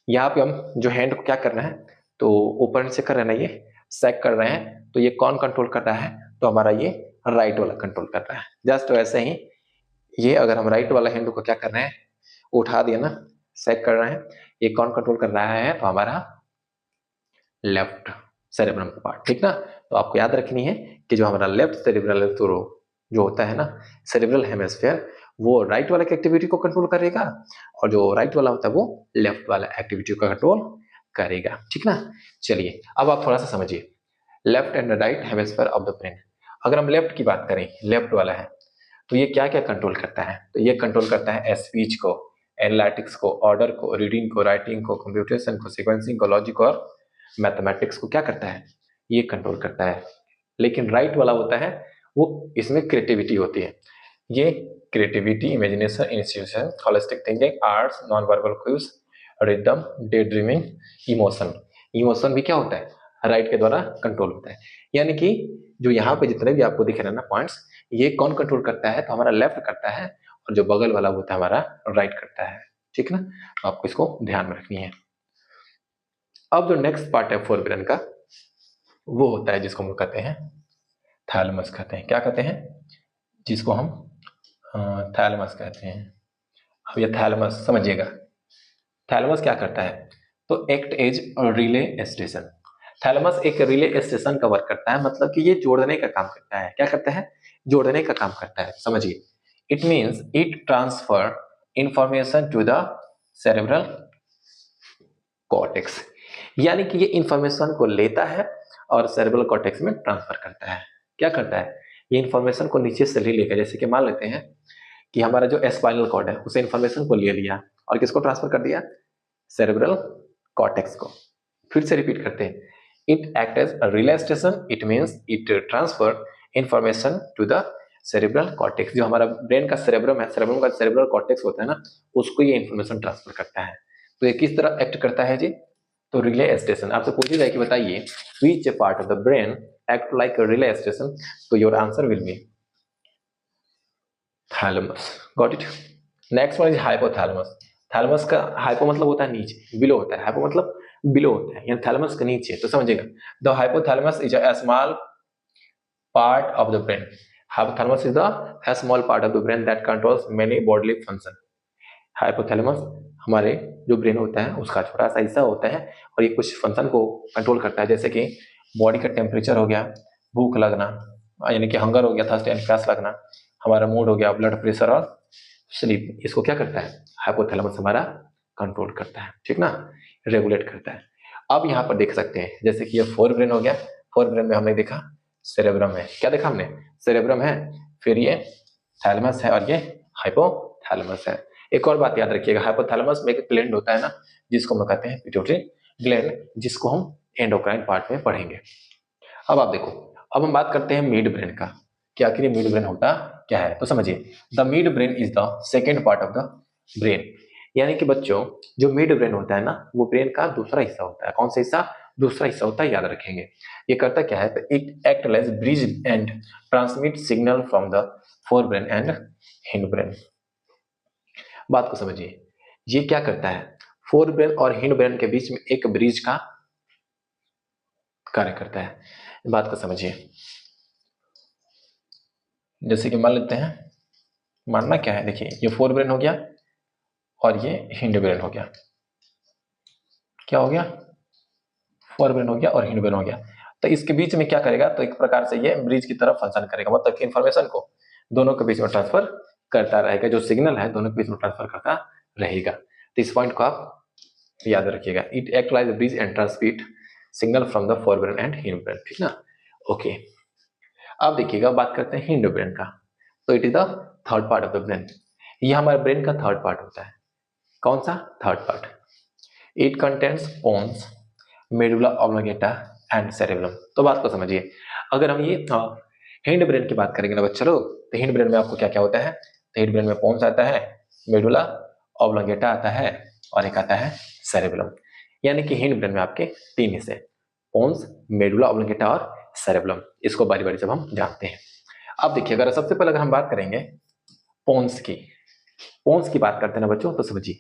यहाँ पे हम जो हैंड को क्या कर रहे हैं, तो ऊपर से कर रहे हैं ना, ये सेक कर रहे हैं, तो ये कौन कंट्रोल कर रहा है, तो हमारा ये राइट वाला कंट्रोल कर रहा है। जस्ट वैसे ही ये अगर हम राइट वाला हैंड को क्या कर रहे हैं, उठा दिया ना, सेक कर रहे हैं, ये कौन कंट्रोल कर रहा है, तो हमारा लेफ्ट सेरेब्रम का पार्ट, ठीक ना। तो आपको याद रखनी है कि जो हमारा लेफ्ट सेरेब्रल जो होता है ना, सेरेब्रल हेमिस्फीयर, वो राइट वाला की एक्टिविटी को कंट्रोल करेगा और जो राइट वाला होता है वो लेफ्ट वाला एक्टिविटी को कंट्रोल करेगा, ठीक ना। चलिए अब आप थोड़ा सा समझिए, left and right hemisphere of the brain. अगर हम लेफ्ट की बात करें, लेफ्ट वाला है, तो ये क्या क्या कंट्रोल करता है, तो ये कंट्रोल करता है स्पीच को, एनालिटिक्स को, ऑर्डर को, रीडिंग को, राइटिंग को, कंप्यूटेशन को, सीक्वेंसिंग को, लॉजिक और मैथमेटिक्स को क्या करता है, ये कंट्रोल करता है। लेकिन राइट वाला होता है वो, इसमें क्रिएटिविटी होती है। ये creativity, imagination, institution, holistic thinking, arts, non verbal cues, rhythm, day dreaming, emotion. Emotion भी क्या होता है, राइट के द्वारा कंट्रोल होता है। यानी कि जो यहाँ पे जितने भी आपको दिख रहे हैं ना पॉइंट्स, ये कौन कंट्रोल करता है, तो हमारा लेफ्ट करता है और जो बगल वाला होता है हमारा राइट करता है, ठीक ना। तो आपको इसको ध्यान में रखनी है। अब जो नेक्स्ट पार्ट है फोर ब्रेन का, वो होता है जिसको हम कहते हैं थैलेमस कहते हैं। क्या कहते हैं, जिसको हम थैलेमस कहते हैं। अब ये थैलेमस समझिएगा, थैलेमस क्या करता है, तो act as relay station. Thalamus एक रिले स्टेशन का वर्क करता है, मतलब कि ये जोड़ने का काम करता है। क्या करता है, जोड़ने का काम करता है, समझिए। It means it transfer information to the cerebral cortex. यानी कि ये इंफॉर्मेशन को लेता है और सेरेब्रल कॉर्टेक्स में ट्रांसफर करता है। क्या करता है, ये इंफॉर्मेशन को नीचे से ले लेकर, जैसे कि मान लेते हैं कि हमारा जो स्पाइनल कॉर्ड है उसे इंफॉर्मेशन को ले लिया और किसको ट्रांसफर कर दिया, सेरेब्रल कॉर्टेक्स को। फिर से रिपीट करते हैं, it act as a relay station, it means it transfer information to the cerebral cortex. जो हमारा ब्रेन का सेरेब्रम है, सेरेब्रम का सेरेब्रल कॉर्टेक्स होता है ना, उसको ये इंफॉर्मेशन ट्रांसफर करता है। तो ये किस तरह एक्ट करता है जी, तो रिले स्टेशन। आपसे पूछी जाए कि बताइए which part of the brain act like a relay station, तो your answer will be thalamus. Got it. Next one is hypothalamus. Thalamus का हाइपो मतलब होता है नीचे, बिलो होता है, हाइपो मतलब बिलो होता है, यानी थैलेमस के नीचे। तो समझिएगा, the hypothalamus is a small part of the brain. Hypothalamus is the small part of the brain that controls many bodily function. Hypothalamus हमारे जो ब्रेन होता है उसका छोटा सा हिस्सा होता है और ये कुछ फंक्शन को कंट्रोल करता है, जैसे कि बॉडी का टेम्परेचर हो गया, भूख लगना यानी कि हंगर हो गया, थर्स्ट एंड प्यास लगना, हमारा मूड हो गया, ब्लड प्रेशर और स्लीप। इसको क्या करता है, हाइपोथैलेमस हमारा कंट्रोल करता है, ठीक ना, रेगुलेट करता है। अब यहाँ पर देख सकते हैं, जैसे कि ये फोर ब्रेन हो गया, फोर ब्रेन में हमने देखा सेरेब्रम है, क्या देखा हमने, सेरेब्रम है, फिर ये थैलेमस है और ये हाइपोथैलेमस है। एक और बात याद रखिएगा, हाइपोथैलेमस में एक ग्लैंड होता है ना, जिसको हम कहते हैं पिट्यूटरी ग्लैंड, जिसको हम एंडोक्राइन पार्ट में पढ़ेंगे। अब आप देखो, अब हम बात करते हैं मिड ब्रेन का, कि आखिर ये मिड ब्रेन होता क्या है। तो समझिए, the mid brain is the second part of the brain. यानी कि बच्चों, जो मिड ब्रेन होता है ना, वो ब्रेन का दूसरा हिस्सा होता है। कौन सा हिस्सा, दूसरा हिस्सा होता है, याद रखेंगे। ये करता क्या है, तो it act as bridge and transmit signal from the fore brain and hind brain. बात को समझिए, ये क्या करता है, फोर ब्रेन और हिंड ब्रेन के बीच में एक ब्रिज का कार्य करता है। बात को समझिए, जैसे कि मान लेते हैं, मानना क्या है, देखिए ये फोर ब्रेन हो गया और ये हिंड ब्रेन हो गया। क्या हो गया, फोर ब्रेन हो गया और हिंड ब्रेन हो गया। तो इसके बीच में क्या करेगा, तो एक प्रकार से ये ब्रिज की तरफ फंक्शन करेगा, मतलब कि इंफॉर्मेशन को दोनों के बीच में ट्रांसफर करता रहेगा, जो सिग्नल है दोनों के बीच में ट्रांसफर करता रहेगा। तो इस पॉइंट को आप याद रखिएगा, it act like bridge and transmit signal from the fore brain and hind brain, ठीक ना। ओके, अब देखिएगा, बात करते हैं हिंड ब्रेन का। तो it is the third part of the brain. ये हमारे ब्रेन का थर्ड पार्ट होता है। कौन सा third part, it contains pons, medulla oblongata and cerebrum. तो बात को समझिए, अगर हम ये हिंड ब्रेन की बात करेंगे ना बच्चों लोग, तो हिंड ब्रेन में आपको क्या क्या होता है, तो हिंड ब्रेन में पोन्स आता है, मेडुला ऑब्लोंगेटा आता है और एक आता है सेरेब्रम। यानी कि हिंड ब्रेन में आपके तीन हिस्से, पोन्स, मेडुला ऑब्लोंगेटा और सेरेब्रम। इसको बारी बारी से हम जानते हैं। अब देखिए, अगर सबसे पहले अगर हम बात करेंगे पोन्स की, पोन्स की बात करते हैं ना बच्चों, तो समझिए,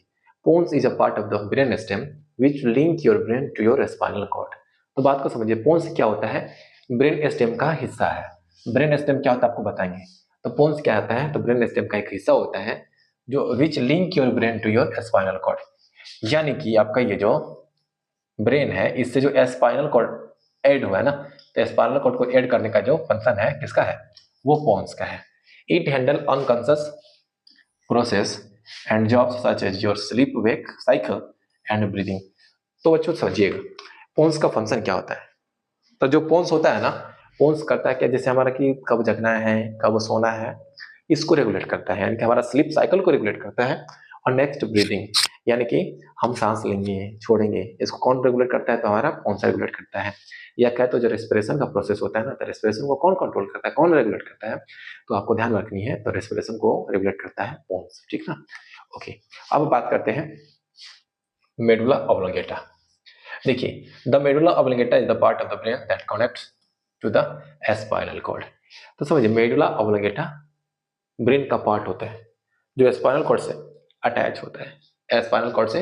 pons is a part of the brain stem which link your brain to your spinal cord. तो बात को समझिए, पोन्स क्या होता है, ब्रेन स्टेम का हिस्सा है। ब्रेन स्टेम क्या होता है आपको बताएंगे। तो पोन्स क्या होता है, तो ब्रेन स्टेम का एक हिस्सा होता है जो which link your brain to your spinal cord. यानी कि आपका ये जो ब्रेन है, इससे जो स्पाइनल कॉर्ड ऐड हुआ है ना, तो स्पाइनल कॉर्ड को ऐड करने का जो फंक्शन है किसका है, वो पोन्स का है। It handle unconscious process and jobs such as your sleep wake cycle and breathing. तो बच्चों समझिएगा, पोन्स का फंक्शन क्या होता है। तो जो पोन्स होता है ना, पोन्स करता है क्या, जैसे हमारा कि कब जगना है, कब सोना है, इसको रेगुलेट करता है, यानी कि हमारा स्लीप साइकिल को रेगुलेट करता है। और नेक्स्ट ब्रीदिंग, यानी कि हम सांस लेंगे छोड़ेंगे, इसको कौन रेगुलेट करता है, तो हमारा पोन्स रेगुलेट करता है। या कहे तो जो रेस्पिरेशन का प्रोसेस होता है ना, तो रेस्पिरेशन को कौन कंट्रोल करता है, कौन रेगुलेट करता है, तो आपको ध्यान रखनी है, तो रेस्पिरेशन को रेगुलेट करता है पोन्स, ठीक ना। ओके, अब बात करते हैं मेडुला ऑब्लोंगेटा। देखिए, the medulla oblongata is the part of the brain that connects to the spinal cord. तो समझिए, मेडुला ऑब्लोंगेटा ब्रेन का पार्ट होता है जो स्पाइनल कॉर्ड से अटैच होता है, स्पाइनल कॉर्ड से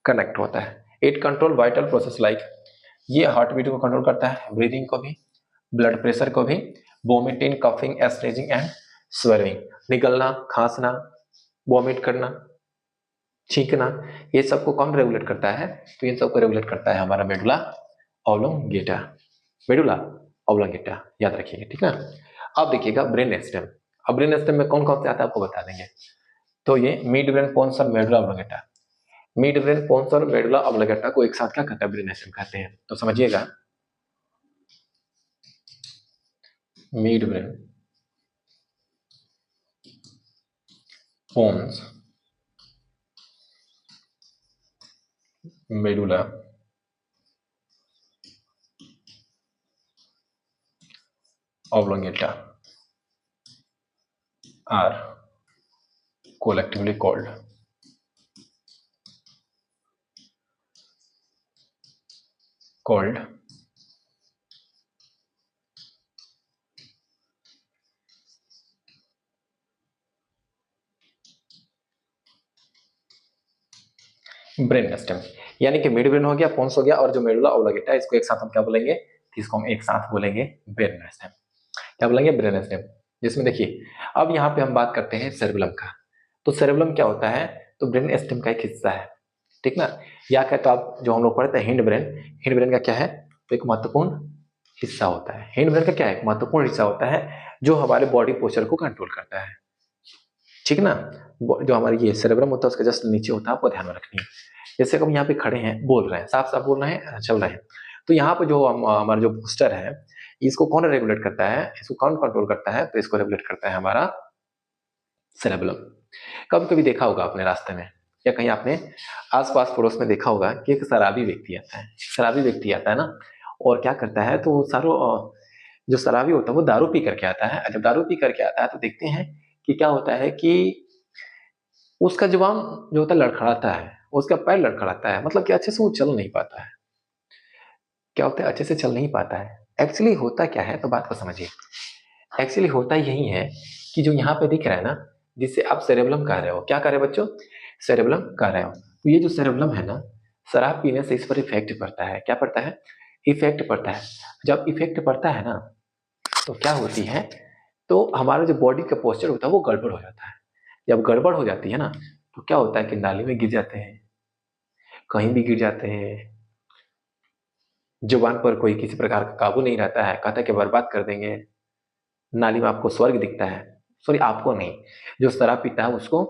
कनेक्ट होता है। It control vital process like, ये हार्ट बीट को कंट्रोल करता है, ब्रीदिंग को भी, ब्लड प्रेशर को भी, वोमिटिंग, कफिंग, स्नेजिंग एंड स्वेलिंग, निकलना, खांसना, वॉमिट करना, छींकना, ये सबको कौन रेगुलेट करता है, तो इन सबको रेगुलेट करता है हमारा मेडुला ऑब्लोंगेटा। मेडुला ऑब्लोंगेटा याद रखिएगा, ठीक ना। अब देखिएगा ब्रेन स्टेम। अब ब्रेन स्टेम में कौन कौन से आता है आपको बता देंगे। तो ये मिड ब्रेन पोन्स और medulla oblongata. Mid brain, pons और मेडुला ऑब्लिंगेटा को एक साथ क्या कहते हैं? ब्रेन स्टेम कहते हैं। तो समझिएगा, mid brain, pons, medulla oblongata are collectively called brain stem. यानी कि मिड ब्रेन हो गया, पोन्स हो गया, और जो मेडुला ऑब्लिंगेटा है, इसको एक साथ हम क्या बोलेंगे? इसको हम एक साथ बोलेंगे ब्रेन स्टेम। क्या बोलेंगे? Brain stem. जिसमें देखिए, अब यहाँ पे हम बात करते हैं सेरेबेलम का। तो सेरेबेलम क्या होता है? तो ब्रेन स्टेम का एक हिस्सा है, ठीक ना। या क्या, तो आप जो हम लोग पढ़ते हैं हिंड ब्रेन, हिंड ब्रेन का क्या है? तो एक महत्वपूर्ण हिस्सा होता है। हिंड ब्रेन का क्या है? एक महत्वपूर्ण हिस्सा होता है जो हमारे बॉडी पोस्चर को कंट्रोल करता है, ठीक ना। जो हमारे ये सेरेब्रम होता है उसके जस्ट नीचे होता है, आपको ध्यान में रखनी है। जैसे हम यहाँ पे खड़े हैं, बोल रहे हैं, साफ साफ बोल रहे हैं, चल रहे हैं, तो यहाँ पे जो हमारा जो पोस्चर है, इसको कौन रेगुलेट करता है? इसको कौन कंट्रोल करता है? तो इसको रेगुलेट करता है हमारा सेरेब्रम। कभी कभी देखा होगा आपने रास्ते में या कहीं आपने आसपास पड़ोस में देखा होगा कि एक शराबी व्यक्ति आता है, शराबी व्यक्ति आता है ना, और क्या करता है? तो सारो जो शराबी होता है वो दारू पी करके आता है। जब दारू पी करके आता है तो देखते हैं कि क्या होता है कि उसका जुबान जो होता है लड़खड़ाता है, उसका पैर लड़खड़ाता है, मतलब कि अच्छे से वो चल नहीं पाता है। क्या होता है? अच्छे से चल नहीं पाता है। एक्चुअली होता क्या है, तो बात को समझिए। एक्चुअली होता यही है कि जो यहाँ पे दिख रहा है ना, जिससे आप सेरेबेलम कह रहे हो, क्या कह रहे हो बच्चों? सेरेबेलम कह रहे हो। तो ये जो सेरेबेलम है ना, शराब पीने से इस पर इफेक्ट पड़ता है। क्या पड़ता है? इफेक्ट पड़ता है। जब इफेक्ट पड़ता है ना, तो क्या होती है? तो हमारा जो बॉडी का पोस्चर होता है वो गड़बड़ हो जाता है। जब गड़बड़ हो जाती है ना, तो क्या होता है कि नाली में गिर जाते हैं, कहीं भी गिर जाते हैं, जुबान पर कोई किसी प्रकार का काबू नहीं रहता है, कहता है कि बर्बाद कर देंगे। नाली में आपको स्वर्ग दिखता है, सॉरी आपको नहीं, जो शराब पीता है उसको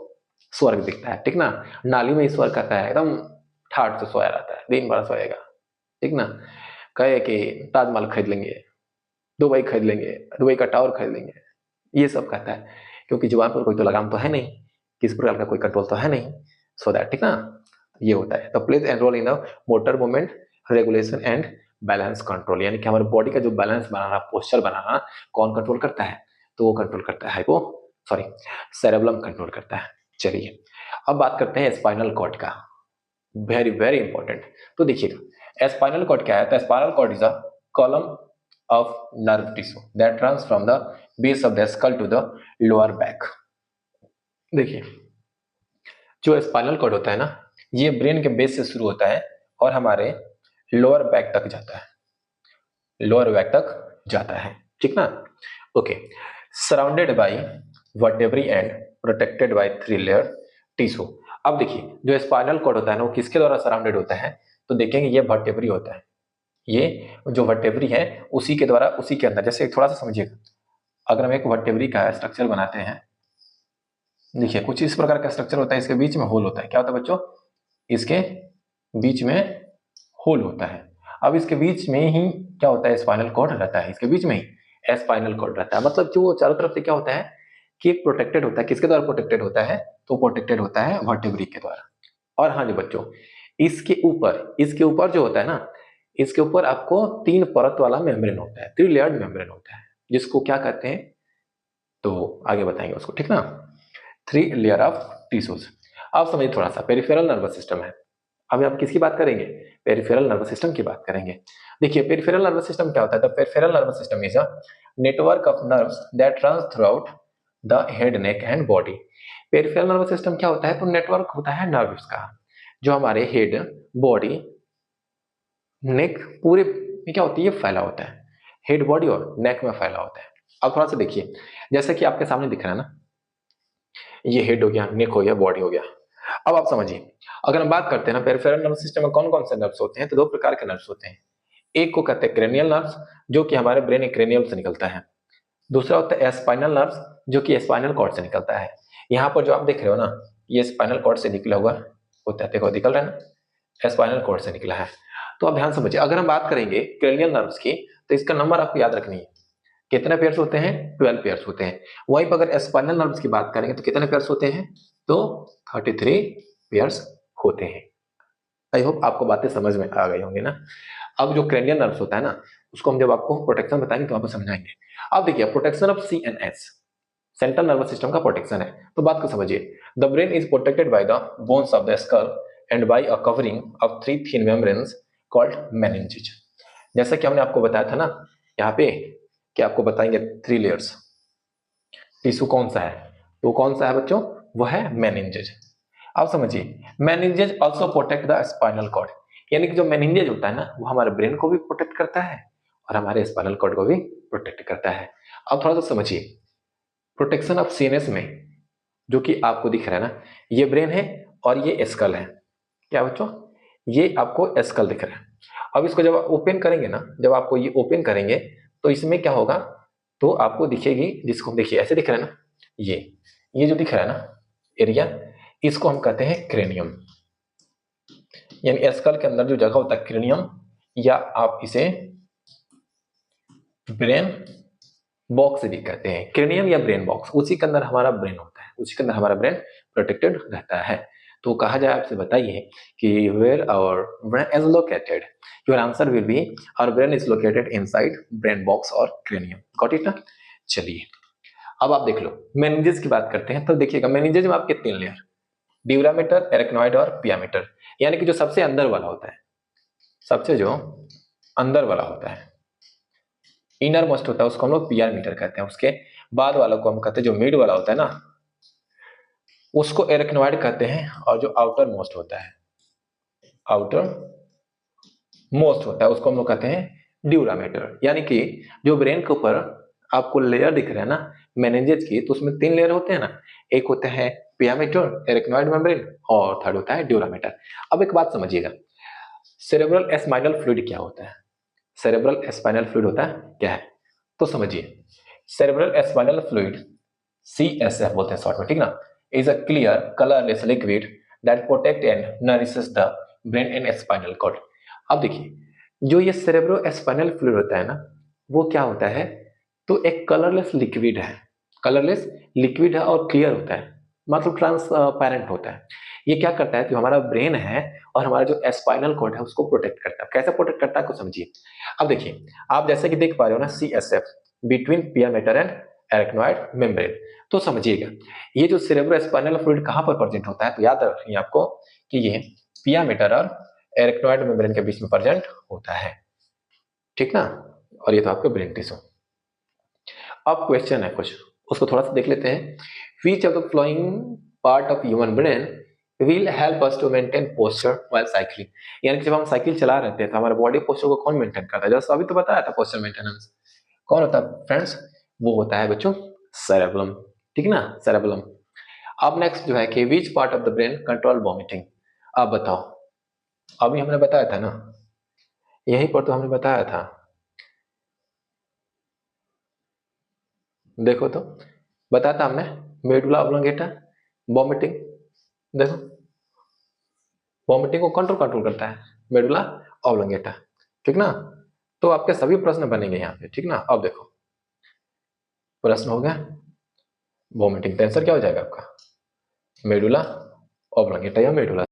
स्वर्ग दिखता है, ठीक ना। नाली में स्वर्ग कहता है, एकदम ठाट से सोया रहता है, दिन भर सोएगा, ठीक ना। कहे कि ताजमहल खरीद लेंगे, दुबई खरीद लेंगे, दुबई का टावर खरीद लेंगे, ये सब कहता है, क्योंकि जुबान पर कोई तो लगाम तो है नहीं, किसी प्रकार का कोई कंट्रोल तो है नहीं, सो दैट, ठीक ना। ये होता है। तो please enrol in the motor movement regulation and balance control, यानी कि हमारे बॉडी का जो बैलेंस बनाना, पोस्चर बनाना कौन कंट्रोल करता है? तो वो कंट्रोल करता है हाइपो सॉरी सेरेबेलम कंट्रोल करता है। चलिए अब बात करते हैं स्पाइनल कॉर्ड का, वेरी वेरी इंपॉर्टेंट। तो देखिएगा, स्पाइनल कॉर्ड क्या है? तो spinal cord is a column of nerve tissue that runs from the base of the skull to the lower back। देखिए, जो स्पाइनल कॉर्ड होता है ना, ये ब्रेन के बेस से शुरू होता है और हमारे लोअर बैक तक जाता है, लोअर बैक तक जाता है, ठीक ना। Okay, surrounded by vertebrae and protected by 3 layer tissue. अब देखिए, जो स्पाइनल कॉर्ड होता है ना, वो किसके द्वारा सराउंडेड होता है? तो देखेंगे ये वर्टेब्री होता है, ये जो वर्टेब्री है उसी के द्वारा, उसी के अंदर, जैसे थोड़ा सा समझिएगा, अगर हम एक वर्टेब्री का स्ट्रक्चर बनाते हैं, देखिए कुछ इस प्रकार का स्ट्रक्चर होता है, इसके बीच में होल होता है। क्या होता है बच्चों? इसके बीच में होल होता है। अब इसके बीच में ही क्या होता है? स्पाइनल कॉर्ड रहता है, इसके बीच में ही स्पाइनल कॉर्ड रहता है। मतलब जो चारों तरफ से क्या होता है कि एक प्रोटेक्टेड होता है। किसके द्वारा प्रोटेक्टेड होता है? तो प्रोटेक्टेड होता है वर्टेब्री के द्वारा। और हाँ जी बच्चों, इसके ऊपर जो होता है ना, इसके ऊपर आपको 3 परत वाला मेम्ब्रेन होता है, 3 लेयर्ड मेम्ब्रेन होता है, जिसको क्या कहते हैं? तो आगे बताएंगे उसको, ठीक ना। 3 लेयर ऑफ टिश्यूज। अब समझिए थोड़ा सा, पेरिफेरल नर्वस सिस्टम है। अभी आप किसकी बात करेंगे? पेरिफेरल नर्वस सिस्टम की बात करेंगे। देखिए, पेरिफेरल नर्वस सिस्टम क्या होता है? The peripheral nervous system is a network of nerves that runs throughout the head, neck and body. Peripheral nervous system क्या होता है? तो नेटवर्क होता है नर्व्स का, जो हमारे हेड, बॉडी, नेक पूरे में क्या होती है? फैला होता है, हेड, बॉडी और नेक में फैला होता है। अब थोड़ा सा देखिए, जैसे कि आपके सामने दिख रहा है ना, ये हेड हो गया, नेक हो गया, बॉडी हो गया। अब आप समझिए, अगर हम बात करते हैं ना, पेरिफेरल नर्वस सिस्टम में कौन कौन से नर्व्स होते हैं? तो 2 प्रकार के नर्व्स होते हैं। एक को कहते हैं क्रेनियल नर्व्स, जो कि हमारे ब्रेन क्रेनियम से निकलता है। दूसरा होता है स्पाइनल नर्व्स, जो कि स्पाइनल कॉर्ड से निकलता है। यहाँ पर जो आप देख रहे हो ना, ये स्पाइनल कॉर्ड से निकला हुआ होता है, देखो निकल रहा है ना, स्पाइनल कॉर्ड से निकला है। तो अब ध्यान समझिए, अगर हम बात करेंगे क्रेनियल नर्व्स की तो इसका नंबर आपको याद रखनी है। कितने पेयर्स होते हैं? 12 पेयर्स होते हैं। वहीं पर अगर स्पाइनल नर्व्स की बात करेंगे तो कितने पेयर्स होते हैं? तो 33 पेयर्स होते हैं। आई होप आपको बातें समझ में आ गई होंगी ना। अब जो क्रेनियल नर्व्स होता है ना, उसको हम जब आपको प्रोटेक्शन बताएंगे तो आपको समझाएंगे। अब देखिए, protection of CNS, central nervous system का प्रोटेक्शन है। तो बात को समझिए, the brain is protected by the bones of the skull and by a covering of 3 thin membranes called meninges. जैसा कि हमने आपको बताया था ना यहाँ पे, कि आपको बताएंगे 3 लेयर्स। टिश्यू कौन सा है? तो कौन सा है बच्चों? वो है मेनिंजेज। अब समझिए, meninges also protect the spinal cord, यानी कि जो मेनिंजेज होता है ना, वो हमारे ब्रेन को भी प्रोटेक्ट करता है और हमारे स्पाइनल कॉर्ड को भी प्रोटेक्ट करता है। अब थोड़ा सा समझिए, प्रोटेक्शन ऑफ सीएनएस में जो कि आपको दिख रहा है ना, ये ब्रेन है और ये स्कल है। क्या बच्चों? ये आपको स्कल दिख रहा है। अब इसको जब ओपन करेंगे ना, जब आपको ये ओपन करेंगे तो इसमें क्या होगा, तो आपको दिखेगी, जिसको देखिए ऐसे दिख रहा है ना, ये जो दिख रहा है ना एरिया, इसको हम कहते हैं क्रेनियम। यानी स्कल के अंदर जो जगह होता है क्रेनियम, या आप इसे ब्रेन बॉक्स भी कहते हैं। क्रेनियम या ब्रेन बॉक्स, उसी के अंदर हमारा ब्रेन होता है, उसी के अंदर हमारा ब्रेन प्रोटेक्टेड रहता है। तो कहा जाए, आपसे बताइए कि where our brain is located, your answer will be our brain is located inside brain box और क्रेनियम। गॉट इट ना? चलिए अब आप देख लो, मेनिंजेस की बात करते हैं। तो देखिएगा, मेनिंजेस में आपके 3 लेयर, ड्यूरामेटर, एरेक्नॉइड और पियामेटर। यानी कि जो सबसे अंदर वाला होता है, सबसे जो अंदर वाला होता है, इनर मोस्ट होता है, उसको हम लोग पीआर मीटर कहते हैं। उसके बाद वाला को हम कहते हैं, जो मिड वाला होता है ना, उसको एरेक्नॉइड कहते हैं। और जो आउटर मोस्ट होता है, आउटर मोस्ट होता है, उसको हम लोग कहते हैं ड्यूरामेटर। यानी कि जो ब्रेन के ऊपर आपको लेयर दिख रहा है ना मेनिंजेस की, तो उसमें 3 लेयर होते हैं ना, एक होता है पियामेटर, एरेक्नॉइड मेम्ब्रेन, और थर्ड होता है ड्यूरामेटर। अब एक बात समझिएगा, सेरेब्रल स्पाइनल फ्लूइड क्या होता है? सेरेब्रल स्पाइनल फ्लूइड होता है क्या है? तो समझिए, सेरेब्रल स्पाइनल फ्लूइड, CSF बोलते हैं शॉर्ट में, ठीक ना, is a clear colourless liquid that protect and nourishes the brain and spinal cord. अब देखिए, जो ये सेरेब्रो स्पाइनल फ्लूइड होता है ना, वो क्या होता है, तो एक कलरलेस लिक्विड है, कलरलेस लिक्विड है और क्लियर होता है, मतलब ट्रांसपेरेंट होता है। ये क्या करता है, जो हमारा ब्रेन है और हमारा जो स्पाइनल कॉर्ड है उसको प्रोटेक्ट करता है। कैसे प्रोटेक्ट करता है, को समझिए। अब देखिए, आप जैसे कि देख पा रहे हो ना, CSF between pia mater and arachnoid membrane. तो समझिएगा, ये जो सेरेब्रोस्पाइनल फ्लूइड कहां पर प्रेजेंट होता है, तो याद रखिए आपको कि ये पियामेटर और एरेक्नॉइड मेम्ब्रेन के बीच में प्रेजेंट होता है, ठीक ना। और ये तो आपका ब्रेन टिश्यू। अब क्वेश्चन है कुछ, उसको थोड़ा सा देख लेते हैं। Which of the flowing part of human brain will help us to maintain posture while cycling। यानी कि जब हम साइकिल चला रहे थे तो हमारे बॉडी पोस्चर को कौन मेंटेन करता है? जैसे अभी तो बताया था पोस्चर मेंटेनेंस कौन होता है फ्रेंड्स, वो होता है बच्चों सेरेब्रम, ठीक ना, सेरेब्रम। अब नेक्स्ट जो है कि which part of the brain control vomiting. अब बताओ, अभी हमने बताया था ना, यहीं पर तो हमने बताया था, देखो तो बताया था हमने, मेडुला ऑब्लोंगेटा वॉमिटिंग। देखो, वॉमिटिंग को कंट्रोल कंट्रोल करता है मेडुला ऑब्लोंगेटा, ठीक ना। तो आपके सभी प्रश्न बनेंगे यहाँ पे, ठीक ना। अब देखो, प्रश्न हो गया, वॉमिटिंग, आंसर क्या हो जाएगा आपका? मेडुला ऑब्लोंगेटा या मेडुला